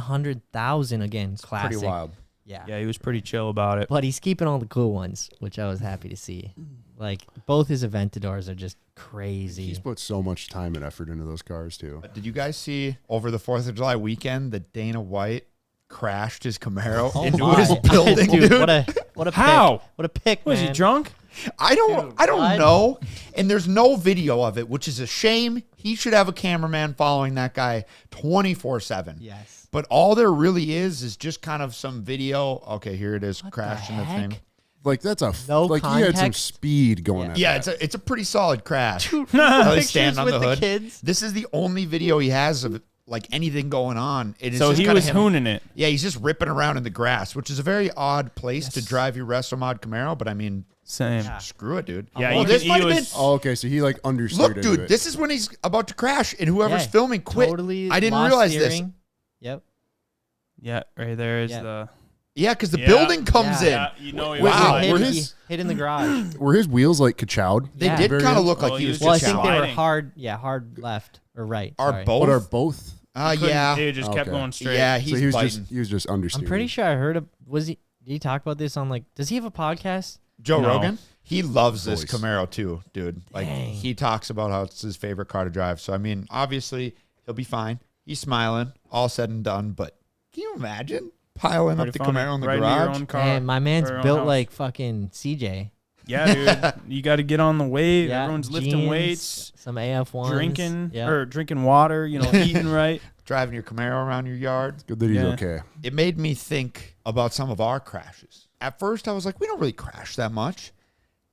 700,000 again. Classic. pretty wild. Yeah. Yeah, he was pretty chill about it. But he's keeping all the cool ones, which I was happy to see. Like, both his Aventadors are just crazy. he's put so much time and effort into those cars too. Did you guys see over the 4th of July weekend that Dana White crashed his Camaro Oh into my. his building, dude? What a How? pick. What a pick, Was man. he drunk? I don't what? know. And there's no video of it, which is a shame. He should have a cameraman following that guy 24/7. Yes. But all there really is just kind of some video. Okay, here it is, crashing the heck? thing. Like that's a No like he had some context? speed going at Yeah, that. it's a pretty solid crash. How he's Pictures standing on with the the hood. kids. This is the only video he has of like anything going on. It is So just he kinda was him- hooning it. Yeah, he's just ripping around in the grass, which is a very odd place to drive your WrestleMod Camaro. But I mean, Same. screw it, dude. Yeah, Well, you this can- might he have was- been. Oh, okay, so he like understeered Look, into dude, it. this is when he's about to crash, and whoever's Yeah, filming quit. Totally I didn't lost realize this. steering. Yep. Yeah, right there is Yeah. the. Yeah, because the building comes in. Yeah, you know, Wow. Hit in the garage. Were his wheels like kachowed? They Yeah. did Very kind of good. look like Oh, he was he Well, I just think they were sliding. hard left or right. Are sorry. both? But are both? Yeah. It just kept Okay. going straight. Yeah, So he's he was biting. just understeering. I'm pretty sure I heard of. Did he talk about this on like? Does he have a podcast? Joe No. Rogan? He loves this Voice. Camaro too, dude. Like Dang. he talks about how it's his favorite car to drive. So I mean, obviously he'll be fine. He's smiling, all said and done. But can you imagine piling Pretty up the funny. Camaro in the Right into your garage? own car. Man, my man's or your own built house. like fucking CJ. Yeah, dude. You got to get on the wave. Yeah, Everyone's lifting jeans, weights, some AF1s, drinking water. You know, eating right. Driving your Camaro around your yard. Good that he's Yeah. okay. It made me think about some of our crashes. At first, I was like, we don't really crash that much.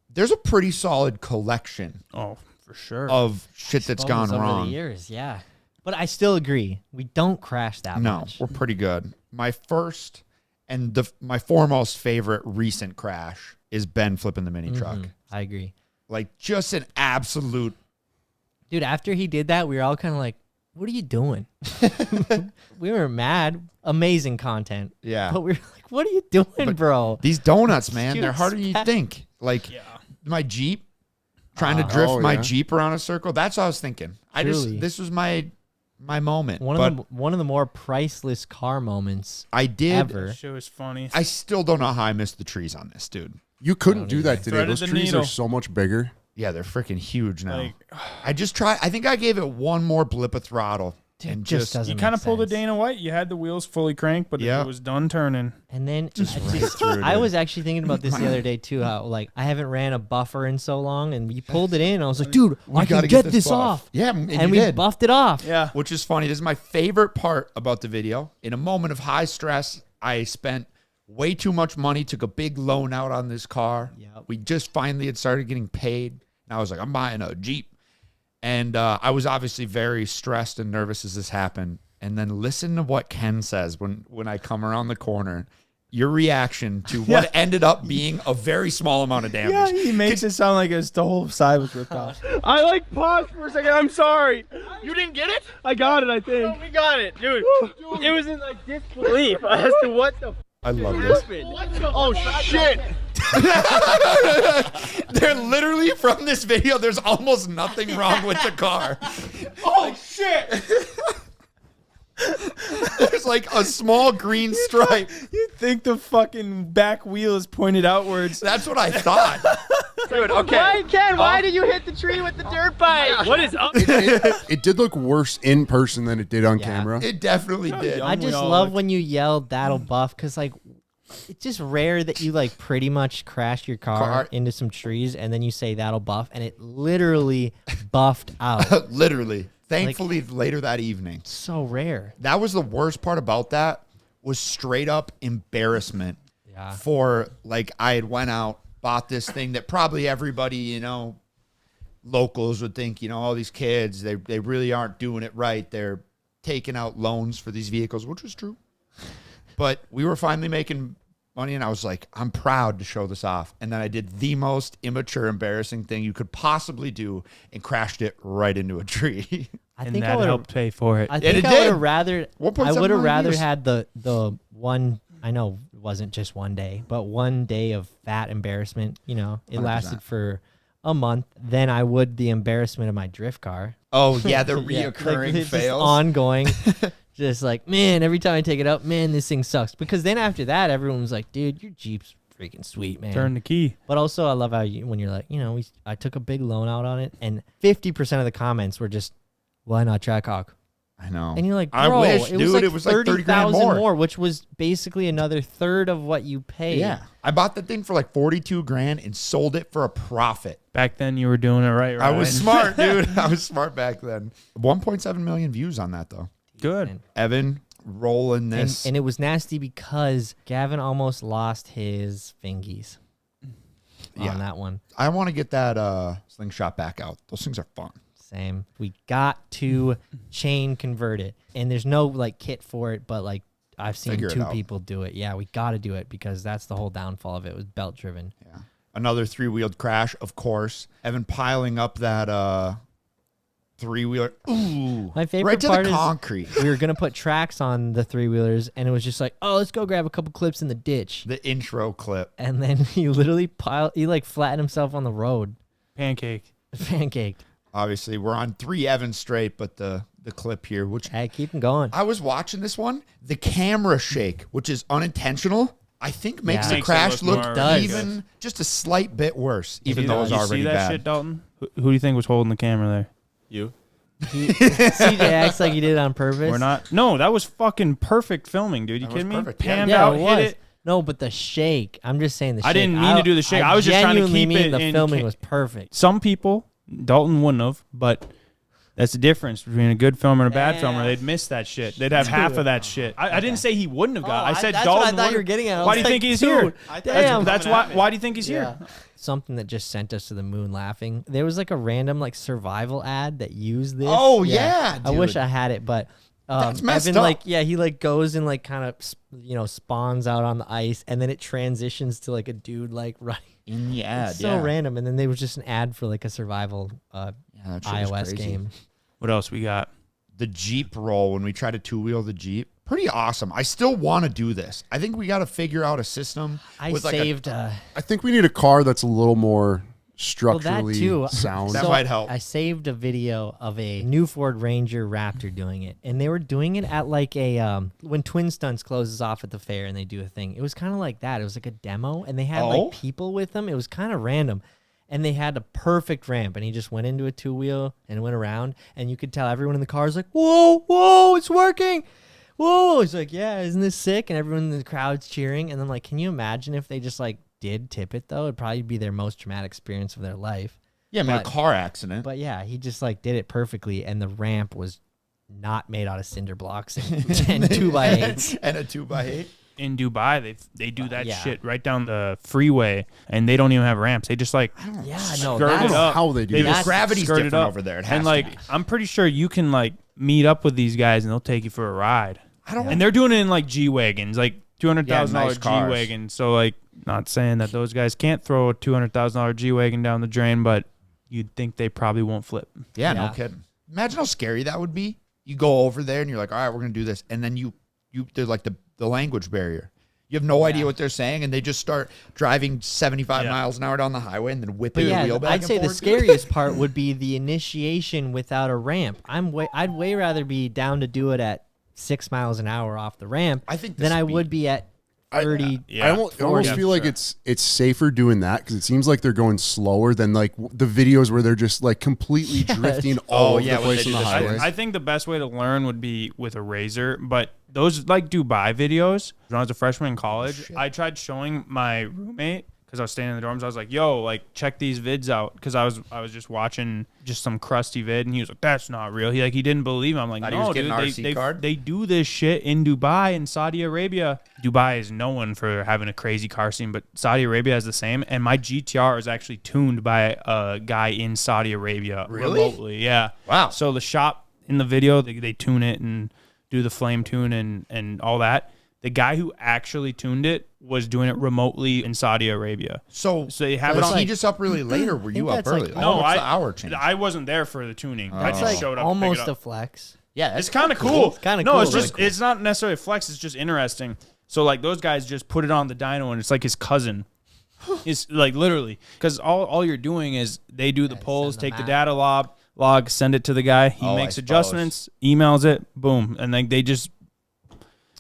There's a pretty solid collection Oh, for sure. of shit that's gone Over wrong. the years, yeah. But I still agree. We don't crash that No, much. we're pretty good. My first and my foremost favorite recent crash is Ben flipping the mini truck. I agree. Like just an absolute. Dude, after he did that, we were all kind of like, what are you doing? We were mad. Amazing content. Yeah. But we were like, what are you doing, bro? These donuts, man, Dude, they're harder than you that- think. Like yeah. my Jeep, trying to drift Oh, my yeah. Jeep around a circle. That's what I was thinking. Truly. This was my moment. One but of the more priceless car moments I did. ever. That shit was funny. I still don't know how I missed the trees on this, dude. You couldn't do that today. Threaded Those the trees needle. are so much bigger. Yeah, they're freaking huge now. Like, I just tried. I think I gave it one more blip of throttle and just just doesn't you kind make of pulled a sense. Dana White. You had the wheels fully cranked, but Yeah. it was done turning. And then through, I dude. was actually thinking about this the other day too. How like I haven't ran a buffer in so long, and we pulled it in. And I was like, dude, I can gotta get this this buff. off. Yeah, and And you we did. buffed it off. Yeah. Which is funny. This is my favorite part about the video. In a moment of high stress, I spent way too much money, took a big loan out on this car. Yep. We just finally had started getting paid. And I was like, I'm buying a Jeep. And I was obviously very stressed and nervous as this happened. And then listen to what Ken says when I come around the corner. Your reaction to what ended up being a very small amount of damage. Yeah, he makes it sound like the whole side was ripped off. I like paused for a second. I'm sorry. You didn't get it? I got it, I think. we got it, dude. It was in like disbelief as to what the I love this. Oh shit. They're literally from this video. There's almost nothing wrong with the car. Oh shit. There's like a small green stripe. You think the fucking back wheel is pointed outwards? That's what I thought. Dude, okay. Ken, why did you hit the tree with the dirt bike? What is up? It did look worse in person than it did on camera. It definitely did. young I we just all love look. when you yell "that'll buff" because like it's just rare that you like pretty much crash your car into some trees and then you say "that'll buff" and it literally buffed out. Literally. Thankfully, later that evening. So rare. That was the worst part about that was straight up embarrassment Yeah. for like I had went out, bought this thing that probably everybody, you know, locals would think, you know, all these kids, they really aren't doing it right. They're taking out loans for these vehicles, which was true. But we were finally making money and I was like, I'm proud to show this off. And then I did the most immature, embarrassing thing you could possibly do and crashed it right into a tree. I And think that I would have. helped pay for it. I it think I did. would have rather. 1.7 I would have million rather views. had the one. I know it wasn't just one day, but one day of fat embarrassment. You know, it 100%. lasted for a month. Than I would the embarrassment of my drift car. Oh, yeah, the Yeah, reoccurring like, it's just fails. ongoing. Just like, man, every time I take it out, man, this thing sucks. Because then after that, everyone was like, dude, your Jeep's freaking sweet, man. Turn the key. But also, I love how when you're like, you know, I took a big loan out on it, and 50% of the comments were just, why not Trackhawk? I know. And you're like, bro, I wish, it dude, was like it was like 30 grand 30,000 more. which was basically another third of what you paid. Yeah. I bought the thing for like 42 grand and sold it for a profit. Back then, you were doing it right. I was smart, dude. I was smart back then. 1.7 million views on that, though. good. Evan rolling this. And it was nasty because Gavin almost lost his fingies Yeah. on that one. I want to get that slingshot back out. Those things are fun. Same. We got to chain convert it. And there's no like kit for it, but like I've seen Figure it 2 out. people do it. Yeah, we got to do it because that's the whole downfall of it was belt driven. Yeah. Another 3-wheeled crash, of course. Evan piling up that 3-wheeler. Ooh. My favorite right to part the is concrete. we were gonna put tracks on the 3-wheelers, and it was just like, oh, let's go grab a couple clips in the ditch. The intro clip. And then he literally flattened himself on the road, Pancake. pancaked. Obviously, we're on 3 Evans straight, but the clip here, which Hey, keep him going. I was watching this one, the camera shake, which is unintentional, I think makes Yeah. the Makes it crash look look more does. even just a slight bit worse, even You though it was you already see that bad. shit, Dalton? Who do you think was holding the camera there? You? CJ acts like he did it on purpose. We're not. No, that was fucking perfect filming, dude. You That was kidding me? perfect, yeah. Panned Yeah, out, it hit was. it. No, but the shake. I'm just saying the shake. I didn't mean to do the shake. I was just trying to genuinely keep mean it the in filming was perfect. Some people, Dalton wouldn't have, but that's the difference between a good filmer and a bad Yeah. filmer. They'd miss that shit. They'd have half of that shit. I didn't say he wouldn't have got. I said that's Dalton. what I thought you were would've- getting at. I Why was do you like, think he's dude, here? Damn. That's why. Why do you think he's here? Something that just sent us to the moon laughing. There was like a random like survival ad that used this. Oh, yeah, I wish dude. I had it, but That's messed Evan, up. like, yeah, he like goes and like kind of spawns out on the ice, and then it transitions to like a dude like running. In the ad, It's so random, and then there was just an ad for like a survival that shit was iOS crazy. game. What else we got? The Jeep roll, when we try to 2-wheel the Jeep, pretty awesome. I still want to do this. I think we got to figure out a system. I with saved. I think we need a car that's a little more Well, that structurally too. sound. That might help. I saved a video of a new Ford Ranger Raptor doing it, and they were doing it at like a when Twin Stunts closes off at the fair and they do a thing. It was kind of like that. It was like a demo, and they had Oh? like people with them. It was kind of random, and they had a perfect ramp, and he just went into a 2-wheel and went around, and you could tell everyone in the car is like, "Whoa, whoa, it's working!" Whoa, he's like, "Yeah, isn't this sick?" And everyone in the crowd's cheering, and then like, can you imagine if they just like did tip it though? It'd probably be their most traumatic experience of their life. Yeah, I mean, But- a car accident. But yeah, he just like did it perfectly, and the ramp was not made out of cinder blocks and 2x8s. And a 2x8. In Dubai, they do that Yeah. shit right down the freeway, and they don't even have ramps. They just like Yeah, no, skirt I it don't know up. how they do They that. just Gravity's skirt it different up. over there. It has And to like, be. I'm pretty sure you can like meet up with these guys, and they'll take you for a ride. I don't. And they're doing it in like G wagons, like $200,000 Yeah, nice cars. G wagon. So like, not saying that those guys can't throw a $200,000 G wagon down the drain, but you'd think they probably won't flip. Yeah, no Yeah. kidding. Imagine how scary that would be. You go over there and you're like, all right, we're gonna do this, and then you there's like the language barrier. You have no idea what they're saying, and they just start driving 75 Yeah. miles an hour down the highway and then But whipping the yeah, wheel back I'd and say the forth. scariest part would be the initiation without a ramp. I'd way rather be down to do it at 6 miles an hour off the ramp I think the than I speed. would be at 30. Yeah. I almost 40. feel like it's safer doing that because it seems like they're going slower than like the videos where they're just like completely drifting all over yeah, the when place they on do the the highway. I think the best way to learn would be with a razor, but those like Dubai videos. When I was a freshman in college, I tried showing my roommate because I was staying in the dorms. I was like, "Yo, like check these vids out," because I was just watching just some crusty vid, and he was like, "That's not real." He didn't believe him. I'm like, Thought he was "No, getting dude, an RC card? they do this shit in Dubai and Saudi Arabia. Dubai is known for having a crazy car scene, but Saudi Arabia is the same. And my GTR is actually tuned by a guy in Saudi Arabia Really? remotely. Yeah. Wow. So the shop in the video, they tune it and do the flame tune and all that. The guy who actually tuned it was doing it remotely in Saudi Arabia. So they have was it on- he just up really late, or were you up that's like early? No, what's I the hour change? I wasn't there for the tuning. I It's just like showed up. almost to pick it a up. flex. Yeah, It's kind of cool. It's kinda no, cool. it's Really just cool. it's not necessarily a flex. It's just interesting. So like those guys just put it on the dyno, and it's like his cousin. It's like literally because all you're doing is they do the polls, send the take the map. data log, send it to the guy. He Oh, I makes suppose. adjustments, emails it, boom, and then they just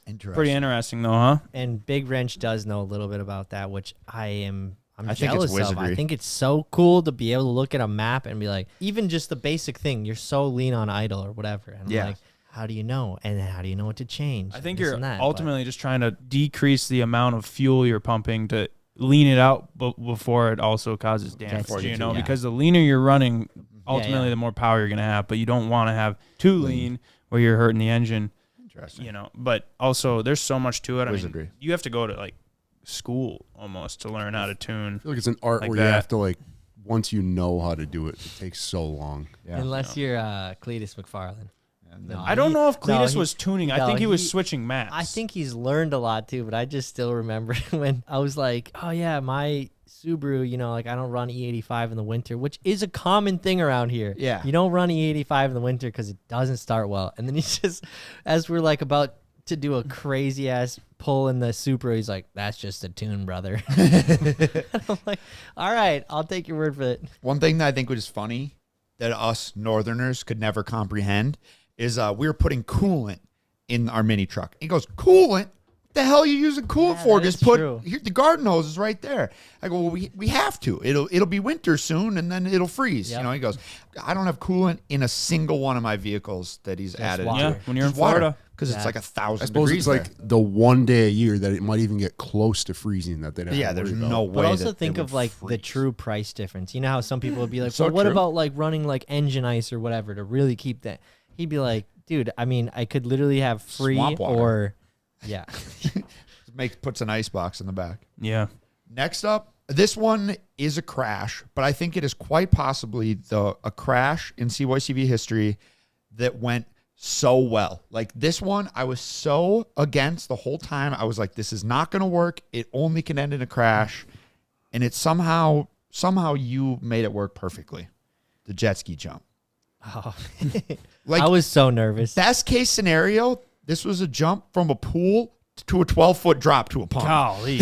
Interesting. pretty interesting though, huh? And Big Wrench does know a little bit about that, which I'm I think it's jealous of. I wizardry. think it's so cool to be able to look at a map and be like, even just the basic thing, you're so lean on idle or whatever. And I'm Yeah. like, how do you know? And then how do you know what to change? I think This you're and that, but- ultimately just trying to decrease the amount of fuel you're pumping to lean it out before it also causes damage, That's you it, know, yeah. because the leaner you're running, Yeah, ultimately yeah. the more power you're going to have, but you don't want to have too lean where you're hurting the engine, Interesting. you know, but also there's so much to it. I Wizardry. mean, you have to go to like school almost to learn how to tune. I feel like it's an art Like where that. you have to like once you know how to do it, it takes so long. Yeah. Unless you're Cletus McFarlane. No, I don't know if no, Cletus he- was tuning. I no, think he was he- switching maps. I think he's learned a lot too, but I just still remember when I was like, oh yeah, my Subaru, you know, like I don't run E85 in the winter, which is a common thing around here. Yeah. You don't run E85 in the winter because it doesn't start well. And then he's just, as we're like about to do a crazy ass pull in the Subaru, he's like, "That's just a tune, brother." And I'm like, "All right, I'll take your word for it." One thing that I think was funny that us Northerners could never comprehend is we were putting coolant in our mini truck. He goes, "Coolant? What the hell are you using coolant Yeah, for? that Just is put true. here, the garden hose is right there." I go, "Well, we have to. It'll be winter soon, and then it'll freeze." Yep. You know, he goes, "I don't have coolant in a single one of my vehicles that he's added." water. Yeah, when you're in Just water, Florida. because it's Yeah. like 1,000 I suppose degrees it's like the one day a year that it might even get close to freezing that they don't. there. Yeah, there's no way. But also that think it of would like the freeze. true price difference. You know how some people would be like, So "Well, what true. about like running like engine ice or whatever to really keep that?" He'd be like, "Dude, I mean, I could literally have free Swamp water. or, yeah." puts an ice box in the back. Yeah. Next up, this one is a crash, but I think it is quite possibly a crash in CBoys TV history that went so well. Like this one, I was so against the whole time. I was like, this is not going to work. It only can end in a crash. And it somehow you made it work perfectly. The jet ski jump. Oh. Like I was so nervous. best case scenario, this was a jump from a pool to a 12-foot drop to a pond. Golly.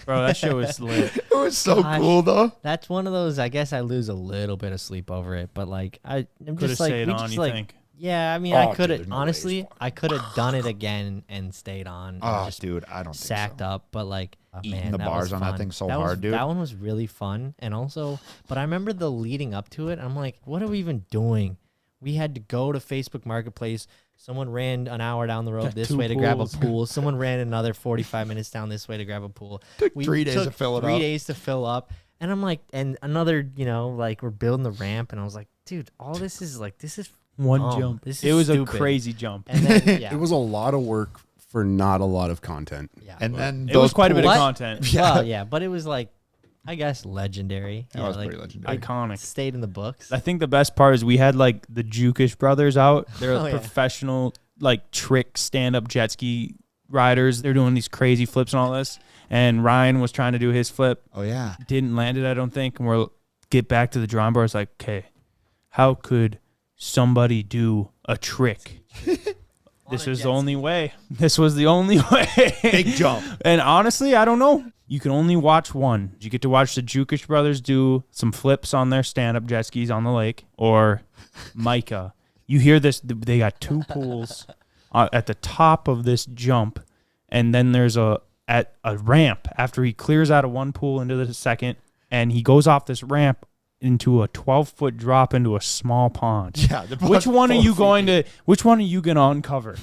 Bro, that shit was lit. It was so Gosh. cool though. That's one of those. I guess I lose a little bit of sleep over it, but like I'm Could have just like, stayed we on, just you like, think? yeah. I mean, Oh, I dude, could there's have no way it's honestly, I could have done it again and stayed on. And Oh, just dude, I don't sacked think so. up, but like, Eating man, the that bars was on that fun. thing so was- hard, dude. That one was really fun, and also, but I remember the leading up to it. I'm like, what are we even doing? We had to go to Facebook Marketplace. Someone ran an hour down the road this 2 way to grab a pools. pool. Someone ran another 45 minutes down this way to grab a pool. Took 3 days to fill it 3 up. days to fill up. And I'm like, and another, you know, like we're building the ramp, and I was like, dude, all this is like, this is One dumb. jump. This It is was stupid. a crazy jump. And then, yeah, It was a lot of work for not a lot of content. yeah. And then It was those quite a bit of What? content. Yeah. Well, yeah, but it was like, I guess legendary. That Yeah, was like, pretty legendary. Iconic. stayed in the books. I think the best part is we had like the Jukish brothers out. They're Oh, yeah. professional, like trick stand-up jet ski riders. They're doing these crazy flips and all this. And Ryan was trying to do his flip, Oh yeah. didn't land it, I don't think. And we'll get back to the drawing board. It's like, okay, how could somebody do a trick? This was the only way. This was the only way. Big jump. And honestly, I don't know. You can only watch one. You get to watch the Jukish brothers do some flips on their stand-up jet skis on the lake, or Micah. You hear this? They got 2 pools at the top of this jump, and then there's a ramp after he clears out of one pool into the second, and he goes off this ramp into a 12-foot drop into a small pond. Yeah. the Which pond one are full you of going to? Which one are you going to uncover?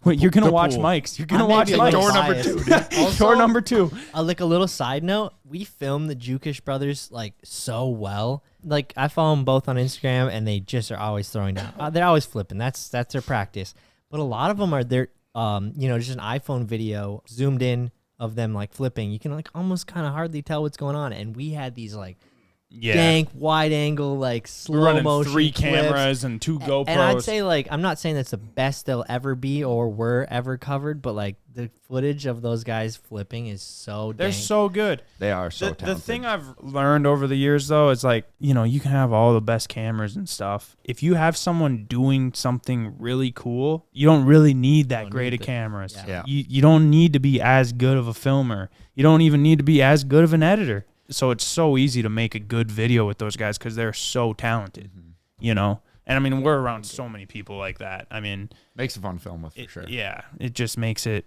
Wait, you're going to The watch pool. Mike's. You're going to I may watch be a Mike's. little Door number biased. 2, dude. Also, Door number 2. like a little side note, we filmed the Jukish brothers like so well. Like I follow them both on Instagram, and they just are always throwing down. They're always flipping. That's their practice. But a lot of them are their, you know, just an iPhone video zoomed in of them like flipping. You can like almost kind of hardly tell what's going on. And we had these like dank wide angle like We're slow running motion 3 flips. cameras and 2 GoPros. And I'd say like I'm not saying that's the best they'll ever be or were ever covered, but like the footage of those guys flipping is so they're dank. so good. They are so The talented. thing I've learned over the years, though, is like, you know, you can have all the best cameras and stuff. If you have someone doing something really cool, you don't really need that great of cameras. Yeah. You don't need to be as good of a filmer. You don't even need to be as good of an editor. So it's so easy to make a good video with those guys because they're so talented, you know? And I mean, we're around so many people like that. I mean, Makes a fun film with for sure. yeah, it just makes it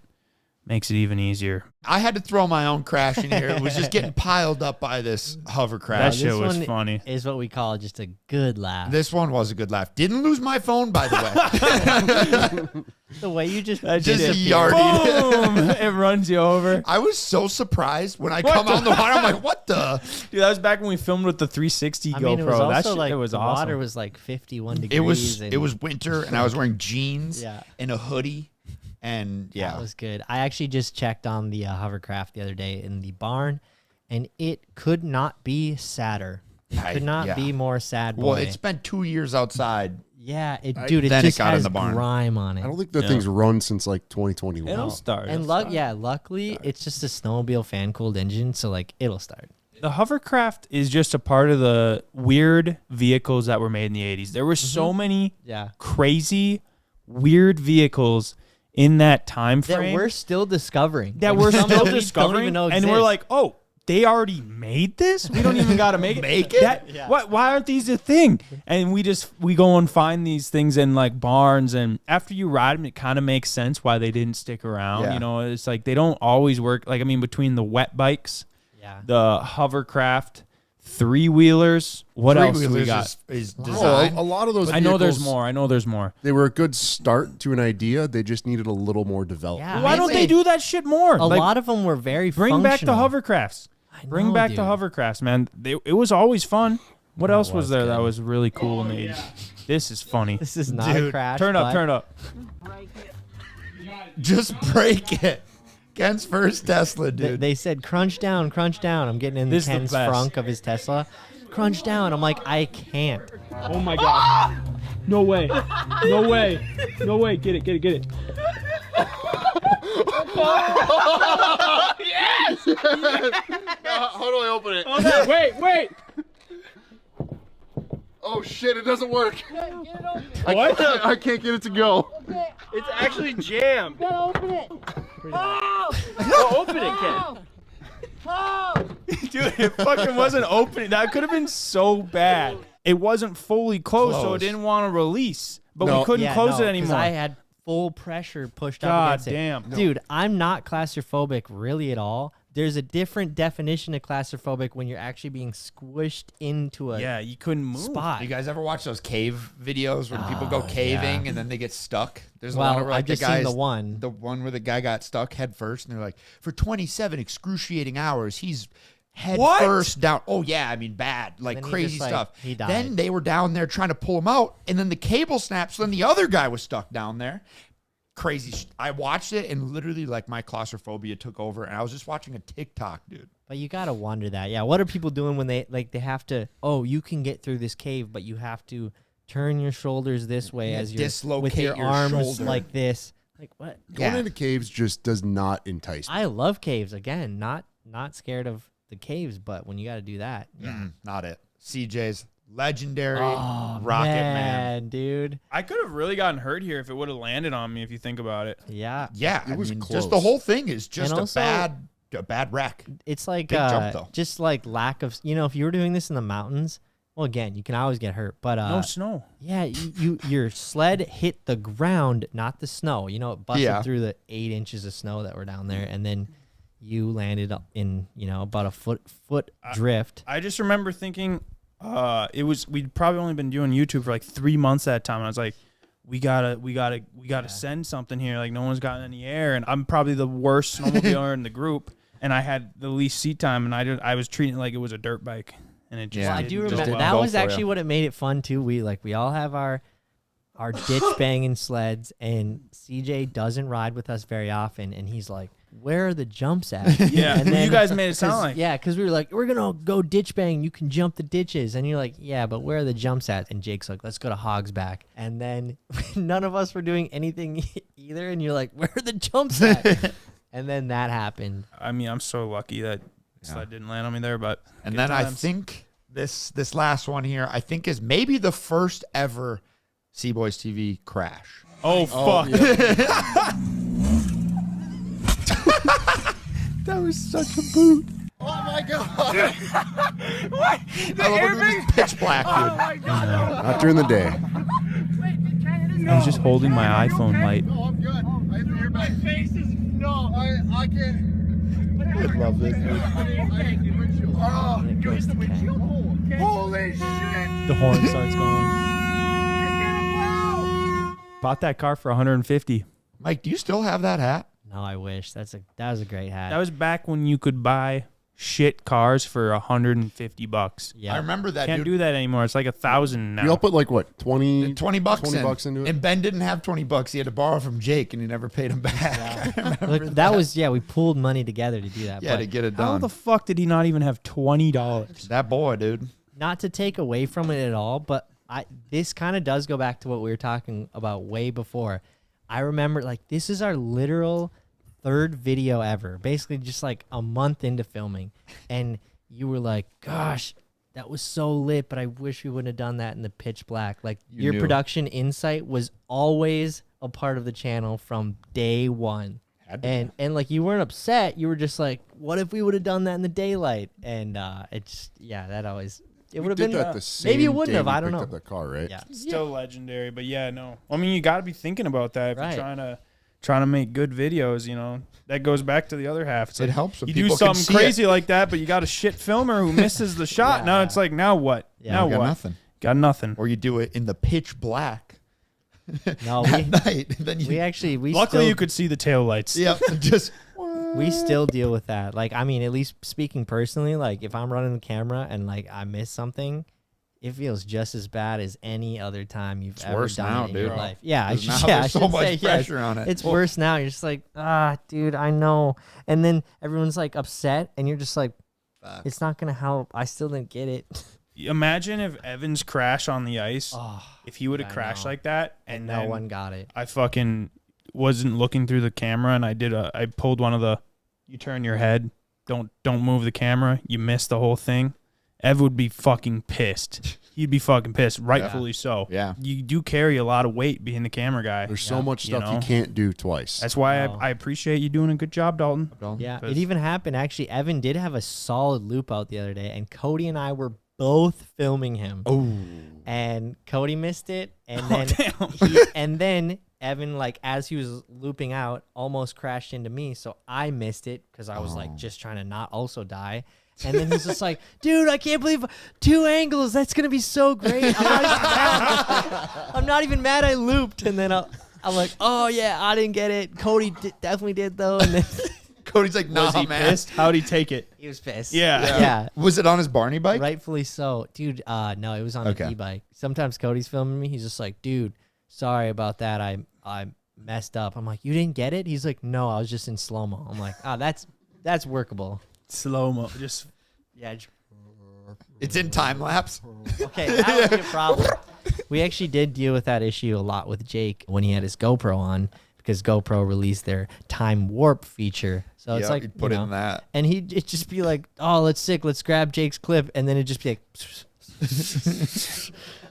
even easier. I had to throw my own crash in here. It was just getting piled up by this hovercraft. That shit this was one funny. Is what we call just a good laugh. This one was a good laugh. Didn't lose my phone, by the way. The way you just That Just shit- yarded. Boom! It runs you over. I was so surprised when I come out the water. I'm like, what the? Dude, that was back when we filmed with the 360 I GoPro. mean, it was that also shit like it was the awesome. water was like 51 degrees. It was and winter, and I was wearing jeans Yeah. and a hoodie, and yeah, That was good. I actually just checked on the hovercraft the other day in the barn, and it could not be sadder. It I- could not yeah. be more sad. Boy. Well, it's been 2 years outside Yeah, it Then it just got in has the barn. grime on I it. don't think that thing's run since like 2021. It'll start. And luckily, it's just a snowmobile fan-cooled engine, so like it'll start. The hovercraft is just a part of the weird vehicles that were made in the 80s. There were so many crazy, weird vehicles in that time frame That we're still discovering. that Like, we're some still that we discovering, don't even know and we're exist. like, oh, they already made this. We don't even got to make it. Make it? That, why aren't these a thing? And we go and find these things in like barns, and after you ride them, it kind of makes sense why they didn't stick around. Yeah. You know, it's like they don't always work. Like I mean, between the wet bikes, the hovercraft, three-wheelers. What else do we got? Is Oh, design. a lot of those. I know there's vehicles, more. They were a good start to an idea. They just needed a little more development. Yeah. Why don't they Mainly- do that shit more? a lot of them were very bring back the functional. hovercrafts. I Bring know, back dude. the hovercrafts, man. It was always fun. What else was was there that good. was really cool in the 80s? This is funny. This is not a Dude, crash. Turn up, but turn up. Just break it. Ken's first Tesla, dude. They said crunch down, crunch down. I'm getting in This is the Ken's best. frunk of his Tesla. Crunch down. I'm like, I can't. Oh my god. No way. No way. No way. Get it, get it, get it. How do I open it? Oh, wait, wait. Oh shit! It doesn't work. What? I can't get it to go. It's actually jammed. Open it. Oh, open it, Ken. Dude, it fucking wasn't opening. That could have been so bad. It wasn't fully closed, so it Closed. didn't want to release. But No. we couldn't Yeah, close no, it 'cause anymore. I had full pressure pushed up God against damn. it. Dude, I'm not claustrophobic really at all. There's a different definition of claustrophobic when you're actually being squished into a Yeah, you couldn't move. spot. You guys ever watch those cave videos when people go caving and then they get stuck? There's a Well, lot of where, like, I've just the seen guys, the one. where the guy got stuck head first, and they're like, for 27 excruciating hours, he's head What? first down. Oh yeah, I mean bad, like Then he crazy just, like, stuff. he died. Then they were down there trying to pull him out, and then the cable snapped. So then the other guy was stuck down there. Crazy. I watched it, and literally, like, my claustrophobia took over, and I was just watching a TikTok, dude. But you gotta wonder that. Yeah, what are people doing when they have to? Oh, you can get through this cave, but you have to turn your shoulders this way Yeah, as you're with dislocate your your arms shoulder. like this. Like what? Going into caves just does not entice me. I love caves. Again, not scared of the caves, but when you got to do that, Not it. CJ's legendary oh, rocket man. dude. I could have really gotten hurt here if it would have landed on me, if you think about it. Yeah, Yeah, It was just close. the whole thing is just And a also- bad wreck. it's like Big jump, though. just like lack of. If you were doing this in the mountains, well, again, you can always get hurt. But No snow. yeah, your sled hit the ground, not the snow. It busted Yeah. through the 8 inches of snow that were down there, and then you landed up in about a foot drift. I just remember thinking, we'd probably only been doing YouTube for like 3 months at that time. And I was like, we gotta send something here. Like no one's gotten any air, and I'm probably the worst snowmobiler in the group, and I had the least seat time, and I was treating it like it was a dirt bike, and it just Yeah. Well, I didn't do go remember well. that go was for actually ya. what it made it fun too. We all have our ditch banging sleds, and CJ doesn't ride with us very often, and he's like, "Where are the jumps at?" Yeah, and you guys made it sound like because we were like, "We're gonna go ditch bang. You can jump the ditches," and you're like, "Yeah, but where are the jumps at?" And Jake's like, "Let's go to Hogsback," and then none of us were doing anything either, and you're like, "Where are the jumps at?" And then that happened. I mean, I'm so lucky that sled didn't land on me there, but And good then I times. think this last one here, I think is maybe the first ever CboysTV crash. Oh fuck! That was such a boot. Oh my god! I love when it was pitch black, dude. Not during the day. I was just holding my iPhone light. No, I'm good. I have your back. My face is no. I can't. I love this. I need the windshield. Oh, It goes to Ken. holy shit! The horn starts going. Bought that car for 150. Mike, do you still have that hat? No, I wish that was a great hat. That was back when you could buy shit cars for $150. yeah. I remember that, Can't dude. do that anymore. It's like 1,000 now. We all put like what 20 20 bucks 20 in. bucks into it. And Ben didn't have 20 bucks. He had to borrow from Jake, and he never paid him back. I remember Look, that was we pulled money together to do that. yeah, but to get it How done. the fuck did he not even have $20? That boy, dude. not to take away from it at all, but this kind of does go back to what we were talking about way before. I remember like this is our literal 3rd video ever, basically just like a month into filming, and you were like, gosh, that was so lit, but I wish we wouldn't have done that in the pitch black. Like your knew. production insight was always a part of the channel from day one. And like you weren't upset, you were just like, what if we would have done that in the daylight? And it's that always it would have been Did that the same maybe it wouldn't day have, we I don't picked know. up that car, right? Yeah. Still legendary, but yeah, no. I mean, you got to be thinking about that if Right. you're trying to make good videos. You know, that goes back to the other half. It's It like, helps when you do people can something see crazy like that, but you got a shit filmer who misses the shot. Now it's like, now what? Yeah. Now got what? nothing. Got nothing. Or you do it in the pitch black No, at night. And then you, we Luckily, still, you could see the taillights. yep, just we still deal with that. Like, I mean, at least speaking personally, like if I'm running the camera and like I miss something, it feels just as bad as any other time you've ever worse done now, it in dude. your life. Yeah, I 'Cause should, now yeah, I there's so should much say, yes. pressure on it. It's worse now. You're just like, dude, I know. And then everyone's like upset, and you're just like, it's not gonna help. I still didn't get it. Imagine if Evans crashed on the ice. Oh, If he would have I crashed know. like that, and and no then one got it. I fucking wasn't looking through the camera, and I pulled one of the, you turn your head, don't move the camera, you miss the whole thing. Ev would be fucking pissed. He'd be fucking pissed, rightfully so. Yeah. You do carry a lot of weight being the camera guy. There's so much You stuff you know? can't do twice. That's why No. I appreciate you doing a good job, Dalton. Yeah, Because- it even happened. Actually, Evan did have a solid loop out the other day, and Cody and I were both filming him. oh, And Cody missed it, and Oh, then then Evan, like as he was looping out, almost crashed into me. So I missed it because I was like just trying to not also die. And then he's just like, dude, I can't believe 2 angles. That's gonna be so great. I'm not even mad. I'm not even mad I looped. And then I'm like, oh yeah, I didn't get it. Cody definitely did though. And then Cody's like, nah, Was he man. pissed? How'd he take it? he was pissed. Yeah. Yeah. Was it on his Barney bike? Rightfully so. Dude, no, it was on Okay. the e-bike. Sometimes Cody's filming me. He's just like, dude, sorry about that. I messed up. I'm like, you didn't get it? He's like, no, I was just in slow-mo. I'm like, that's workable. Slow-mo. Just Yeah. It's in time lapse. Okay, that would be a problem. We actually did deal with that issue a lot with Jake when he had his GoPro on, because GoPro released their time warp feature. So it's Yep, like, you'd put you it know, in that. and it'd just be like, oh, let's grab Jake's clip, and then it'd just be like,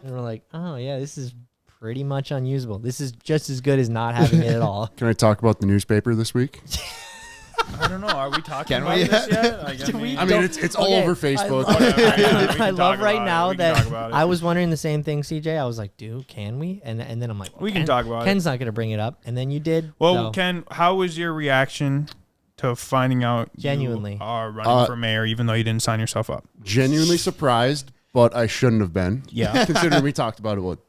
and we're like, oh yeah, this is pretty much unusable. This is just as good as not having it at all. Can I talk about the newspaper this week? I don't know. Are we talking Can about we this yet? yet? Like, Do we- I mean, it's all Okay, over Facebook. I love right now that I was. was wondering the same thing, CJ. I was like, dude, can we? And then I'm like, well, We can talk about it. Ken's not gonna bring it up, and then you did. Well, so. Ken, how was your reaction to finding out Genuinely. you are running for mayor, even though you didn't sign yourself up? Genuinely surprised, but I shouldn't have been. Yeah. Considering we talked about it, what,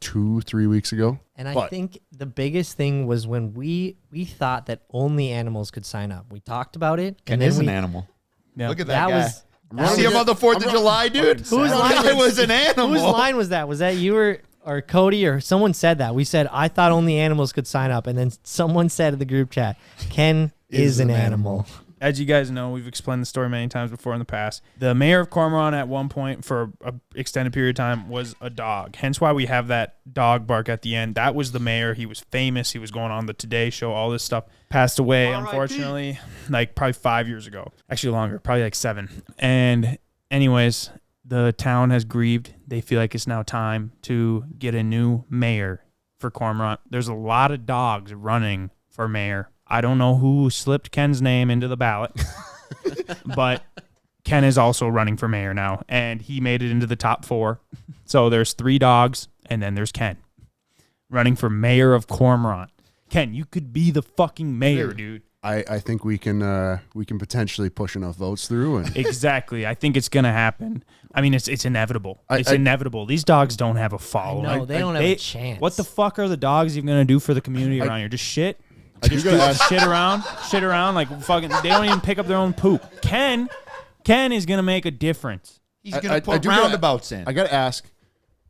2-3 weeks ago? And I But- think the biggest thing was when we thought that only animals could sign up. We talked about it, Ken and then is we, an animal. Yeah. Look at that that, guy. was that See him was- on the 4th of July, dude? Whose That line guy was- was an animal. whose line was that? Was that you or Cody or someone said that? We said I thought only animals could sign up, and then someone said in the group chat, Ken is an animal. As you guys know, we've explained the story many times before in the past. The mayor of Cormorant at one point for an extended period of time was a dog. Hence why we have that dog bark at the end. That was the mayor. He was famous. He was going on the Today Show, all this stuff. Passed away, unfortunately, like probably 5 years ago. Actually longer, probably like 7. And anyways, the town has grieved. They feel like it's now time to get a new mayor for Cormorant. There's a lot of dogs running for mayor. I don't know who slipped Ken's name into the ballot, but Ken is also running for mayor now, and he made it into the top 4. So there's 3 dogs, and then there's Ken running for mayor of Cormorant. Ken, you could be the fucking mayor, dude. I think we can potentially push enough votes through. And Exactly. I think it's gonna happen. I mean, it's inevitable. It's I- inevitable. These dogs don't have a following. No, they don't have a chance. What the fuck are the dogs even gonna do for the community around here? Just shit. I do gotta ask, shit around like fucking. They don't even pick up their own poop. Ken is gonna make a difference. He's going to put do gotta- roundabouts in. I got to ask,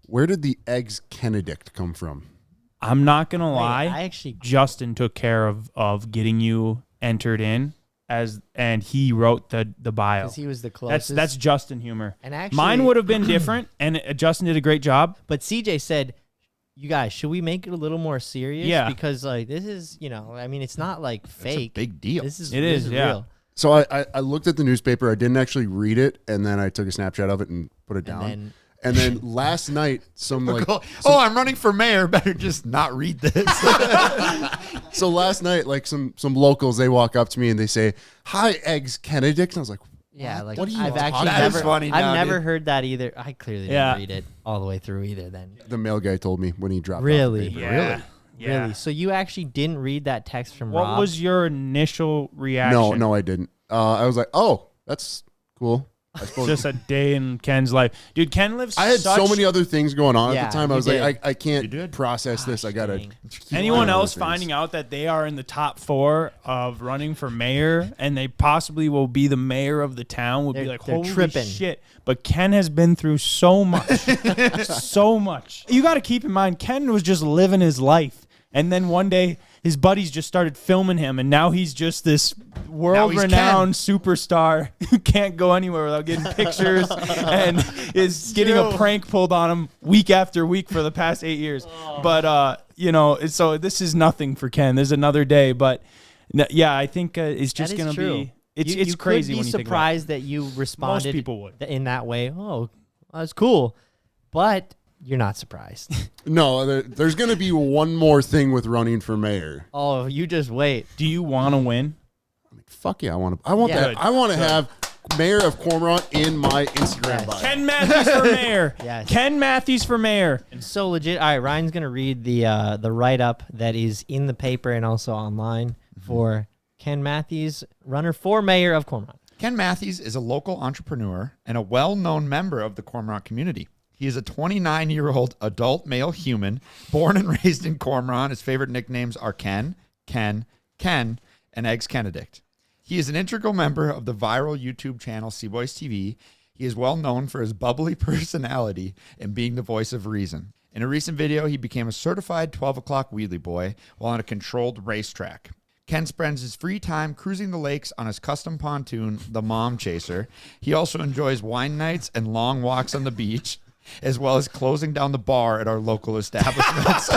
where did the eggs Kenedict come from? I'm not gonna lie. I actually Justin took care of getting you entered in. and he wrote the bio. Because he was the closest. That's Justin humor. And actually, Mine would have been different, and Justin did a great job. But CJ said, "You guys, should we make it a little more serious? Yeah. Because like this is, I mean, it's not like fake. It's a big deal. This is It this is, yeah. real. So I looked at the newspaper. I didn't actually read it, and then I took a Snapchat of it and put it down. And then last night, I'm running for mayor. Better just not read this. So last night, like some locals, they walk up to me and they say, "Hi, Eggs Kenedict." And I was like, Yeah, like What are you I've talking actually about? That is never, funny now, I've never dude. heard that either. I clearly Yeah. didn't read it all the way through either. Then the mail guy told me when he dropped. Really? Off the paper. Yeah. Yeah. really, so you actually didn't read that text from What Rob? was your initial reaction? No, I didn't. I was like, "Oh, that's cool." I suppose. Just a day in Ken's life, dude. Ken lives. I had such, so many other things going on Yeah, at the time. I you was did. like, I You can't did? process this. I gotta. dang. keep Anyone doing other else things. finding out that they are in the top 4 of running for mayor and they possibly will be the mayor of the town would be They're- like, they're holy tripping. shit. But Ken has been through so much. So much. You got to keep in mind, Ken was just living his life. And then one day, his buddies just started filming him, and now he's just this world-renowned superstar who can't go anywhere without getting pictures and is getting a prank pulled on him week after week for the past 8 years. But, so this is nothing for Ken. There's another day. But, yeah, I think it's just That is going to true. be – it's you crazy could when be you think about it. surprised that you responded people would. in that way. Oh, that's cool. But you're not surprised. No, there's gonna be one more thing with running for mayor. Oh, you just wait. Do you want to win? Fuck yeah, I want Yeah. that. Good. I want to have mayor of Cormorant in my Instagram Yes. bio. Ken Matthews for mayor. Yes. Ken Matthews for mayor. So legit. All right, Ryan's gonna read the write up that is in the paper and also online for Ken Matthews, runner for mayor of Cormorant. Ken Matthews is a local entrepreneur and a well-known member of the Cormorant community. He is a 29-year-old adult male human born and raised in Cormorant. His favorite nicknames are Ken, and Eggs Kenedict. He is an integral member of the viral YouTube channel CboysTV. He is well known for his bubbly personality and being the voice of reason. In a recent video, he became a certified 12 o'clock wheelie boy while on a controlled racetrack. Ken spends his free time cruising the lakes on his custom pontoon, the Mom Chaser. He also enjoys wine nights and long walks on the beach, as well as closing down the bar at our local establishments.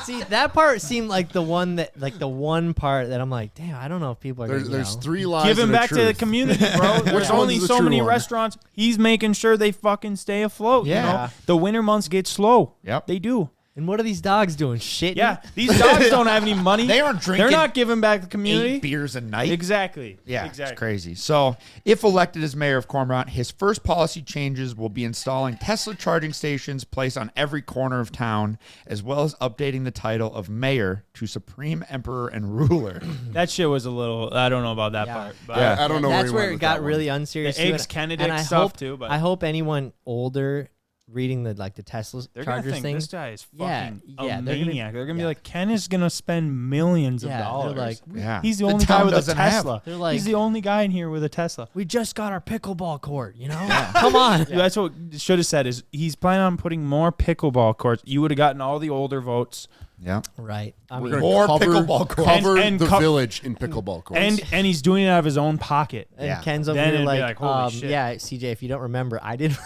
See, that part seemed like the one part that I'm like, damn, I don't know if people are. There's 3 lies. Give him and a back to the truth. community, bro. There's one's only the so true many one? restaurants. He's making sure they fucking stay afloat. You Yeah. know? The winter months get slow. Yep. They do. And what are these dogs doing? Shit. Yeah. These dogs don't have any money. They aren't drinking They're not giving back the community. 8 beers a night. Exactly. Yeah, Exactly. it's crazy. So, if elected as mayor of Cormorant, his first policy changes will be installing Tesla charging stations placed on every corner of town, as well as updating the title of mayor to supreme emperor and ruler. That shit was a little. I don't know about that Yeah. part. But Yeah, I don't know. That's where where he it went got with that really one. unserious. The too. eggs Kenedict And I stuff hope, too, but- I hope anyone older reading the Tesla they're gonna chargers think thing. this guy is Yeah, fucking yeah, a they're gonna- maniac. They're gonna be yeah. like, Ken is gonna spend millions of Yeah, they're dollars. like, Yeah. He's the The only guy town with a doesn't have- Tesla. They're like- He's the only guy in here with a Tesla. We just got our pickleball court, Come on. Dude, that's what should have said is he's planning on putting more pickleball courts. You would have gotten all the older votes. Yeah. Right. I We're mean, gonna More cover, pickleball courts. cover And the co- village in pickleball courts. And he's doing it out of his own pocket. and Yeah. Ken's over Then here it'd be like, like, holy shit. yeah, CJ, if you don't remember, I didn't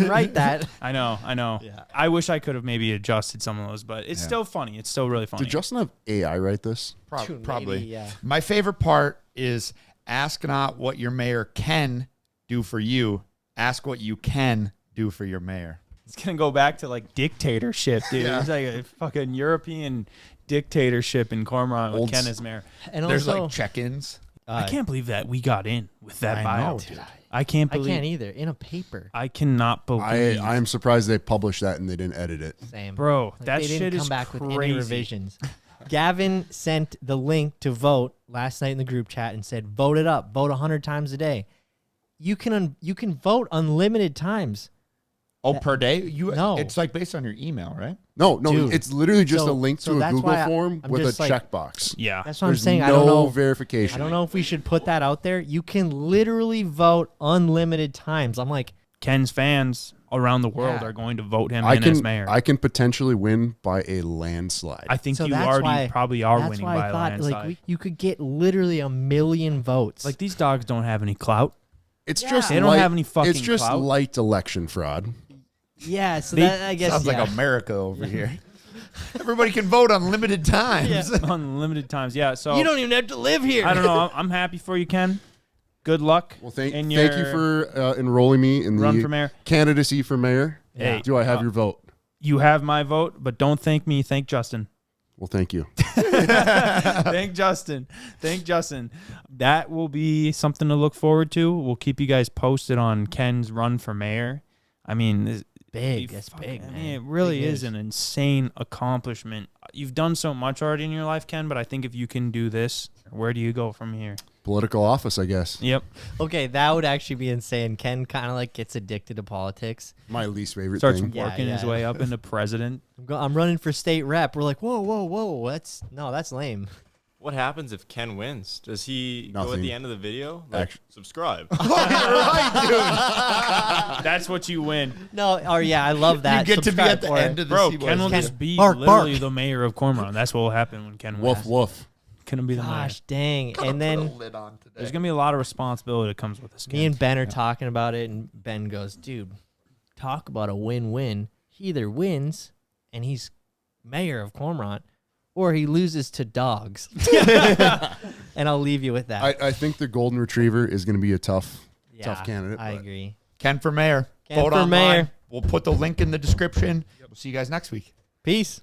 write that. I know. Yeah. I wish I could have maybe adjusted some of those, but it's still funny. It's still really funny. Did Justin have AI write this? Dude, Probably. maybe, yeah. My favorite part is ask not what your mayor can do for you, ask what you can do for your mayor. It's gonna go back to like dictatorship, dude. Yeah. It's like a fucking European dictatorship in Cormorant with Old Ken s- as mayor. And There's also, like check-ins. I can't believe that we got in with that I bio. know, dude. I can't I believe. can't either. In a paper. I cannot believe. I am surprised they published that and they didn't edit it. Same. Bro, Like, that they shit didn't is come back with any crazy. revisions. Gavin sent the link to vote last night in the group chat and said, "Vote it up. Vote 100 times a day. You can vote unlimited times." Oh, per day? No. It's like based on your email, right? No, Dude. it's literally just So- a link so to a that's Google why form I'm with a just like- checkbox. Yeah. That's what I'm There's saying. no I don't know. verification. I don't know if we should put that out there. You can literally vote unlimited times. I'm like, Ken's fans around the world Yeah. are going to vote him I in as can mayor. I can potentially win by a landslide. I think So you that's already why- probably are That's winning why by I a thought landslide. you could get literally 1 million votes. Like these dogs don't have any clout. It's Yeah. just They don't light, have any fucking It's just clout. light election fraud. yeah, so They- that I guess Sounds yeah. like America over here. Everybody can vote unlimited times. Unlimited times. Yeah. So You don't even have to live here. I don't know. I'm happy for you, Ken. Good luck. Well, thank in you your for enrolling me in run the for mayor. candidacy for mayor. Hey, Do I have your vote? You have my vote, but don't thank me. Thank Justin. Well, thank you. Thank Justin. Thank Justin. That will be something to look forward to. We'll keep you guys posted on Ken's run for mayor. I mean, big. That's fucking- big, I man. mean, it really Big is news. an insane accomplishment. You've done so much already in your life, Ken, but I think if you can do this, where do you go from here? Political office, I guess. Yep. Okay, that would actually be insane. Ken kind of like gets addicted to politics. My least favorite Starts thing. Yeah, working his yeah. way up into president. I'm running for state rep. We're like, whoa. That's lame. What happens if Ken wins? Does he go at Nothing. the end of the video? Like, Actu- subscribe. That's what you win. No, or yeah, I love that. You get to be at the Subscribe for end it. of the Bro, C-Boys Ken will video. just be Bark, literally bark. the mayor of Cormorant. That's what will happen when Ken Woof wins. woof. Ken will be the mayor. Gosh, dang. And then lid on today. There's going to be a lot of responsibility that comes with this. me and Ben are talking about it, and Ben goes, dude, talk about a win-win. He either wins and he's mayor of Cormorant, or he loses to dogs. And I'll leave you with that. I think the golden retriever is going to be a tough Yeah, candidate. I but- agree. Ken for mayor. Ken Vote for online. mayor. We'll put the link in the description. We'll see you guys next week. Peace.